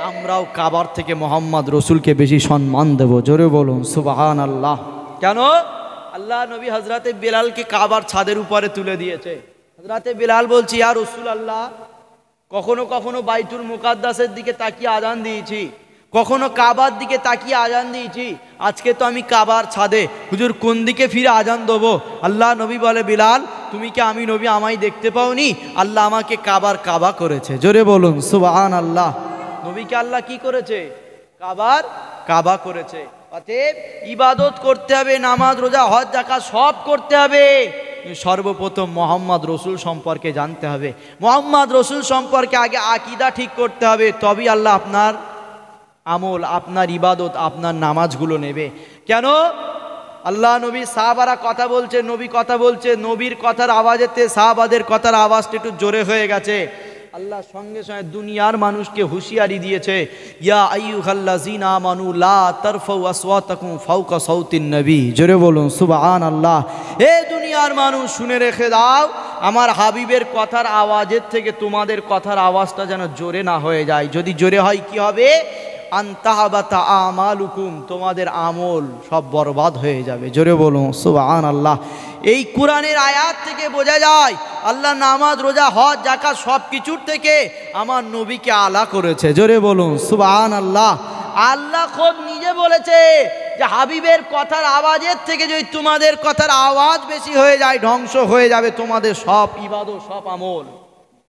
আমরাও কাবার থেকে মুহাম্মদ রসুলকে বেশি সম্মান দেব। জোরে বলুন সুবহানাল্লাহ। কেন? আল্লাহ নবী হযরতে বেলালকে কাবার ছাদের উপরে তুলে দিয়েছে। হযরতে বেলাল বলছি, ইয়া রাসূলুল্লাহ, কখনো কখনো বাইতুল মুকাদ্দাসের দিকে তাকিয়ে আজান দিয়েছি, কখনো কাবার দিকে তাকিয়ে আজান দিয়েছি, আজকে তো আমি কাবার ছাদে, হুজুর কোন দিকে ফিরে আজান দেবো? আল্লাহ নবী বলে, বিলাল তুমি কি আমি নবী আমায় দেখতে পাওনি? আল্লাহ আমাকে কাবার কাবা করেছে। জোরে বলুন সুবহানাল্লাহ। নবীকে আল্লাহ কি করেছে? কাবার কাবা করেছে। অতএব ইবাদত করতে হবে, নামাজ, রোজা, হজ, যাকাত সব করতে হবে, সর্বপ্রথম মুহাম্মদ রসুল সম্পর্কে জানতে হবে। মুহাম্মদ রসুল সম্পর্কে আগে আকীদা ঠিক করতে হবে, তবেই আল্লাহ আপনার আমল, আপনার ইবাদত, আপনার নামাজগুলো নেবে। কেন? আল্লাহ নবী সাহাবারা কথা বলছে, নবী কথা বলছে, নবীর কথার আওয়াজেতে সাহাবাদের কথার আওয়াজটা একটু জোরে হয়ে গেছে। আল্লাহ সঙ্গে সঙ্গে দুনিয়ার মানুষকে হুঁশিয়ারি দিয়েছে, ইয়া আইয়ুহাল্লাযীনা আমানু লা তারফাউ আসওয়াতাকুম ফাওকা সাউতিন নবী। জোরে বলুন সুবহানাল্লাহ। এ দুনিয়ার মানুষ শুনে রেখে দাও, আমার হাবিবের কথার আওয়াজের থেকে তোমাদের কথার আওয়াজটা যেন জোরে না হয়ে যায়। যদি জোরে হয় কি হবে? আনতাহাবাতা আমালুকুম, তোমাদের আমল সব বরবাদ হয়ে যাবে। জোরে বলুন সুবহানাল্লাহ। এই কোরআনের আয়াত থেকে বোঝা যায় আল্লাহ নামাজ, রোজা, হজ, যাকাত সব কিছুর থেকে আমার নবীকে আলা করেছে। জোরে বলুন সুবহানাল্লাহ। আল্লাহ খোদ নিজে বলেছে যে হাবিবের কথার আওয়াজের থেকে যদি তোমাদের কথার আওয়াজ বেশি হয়ে যায়, ধ্বংস হয়ে যাবে তোমাদের সব ইবাদত, সব আমল।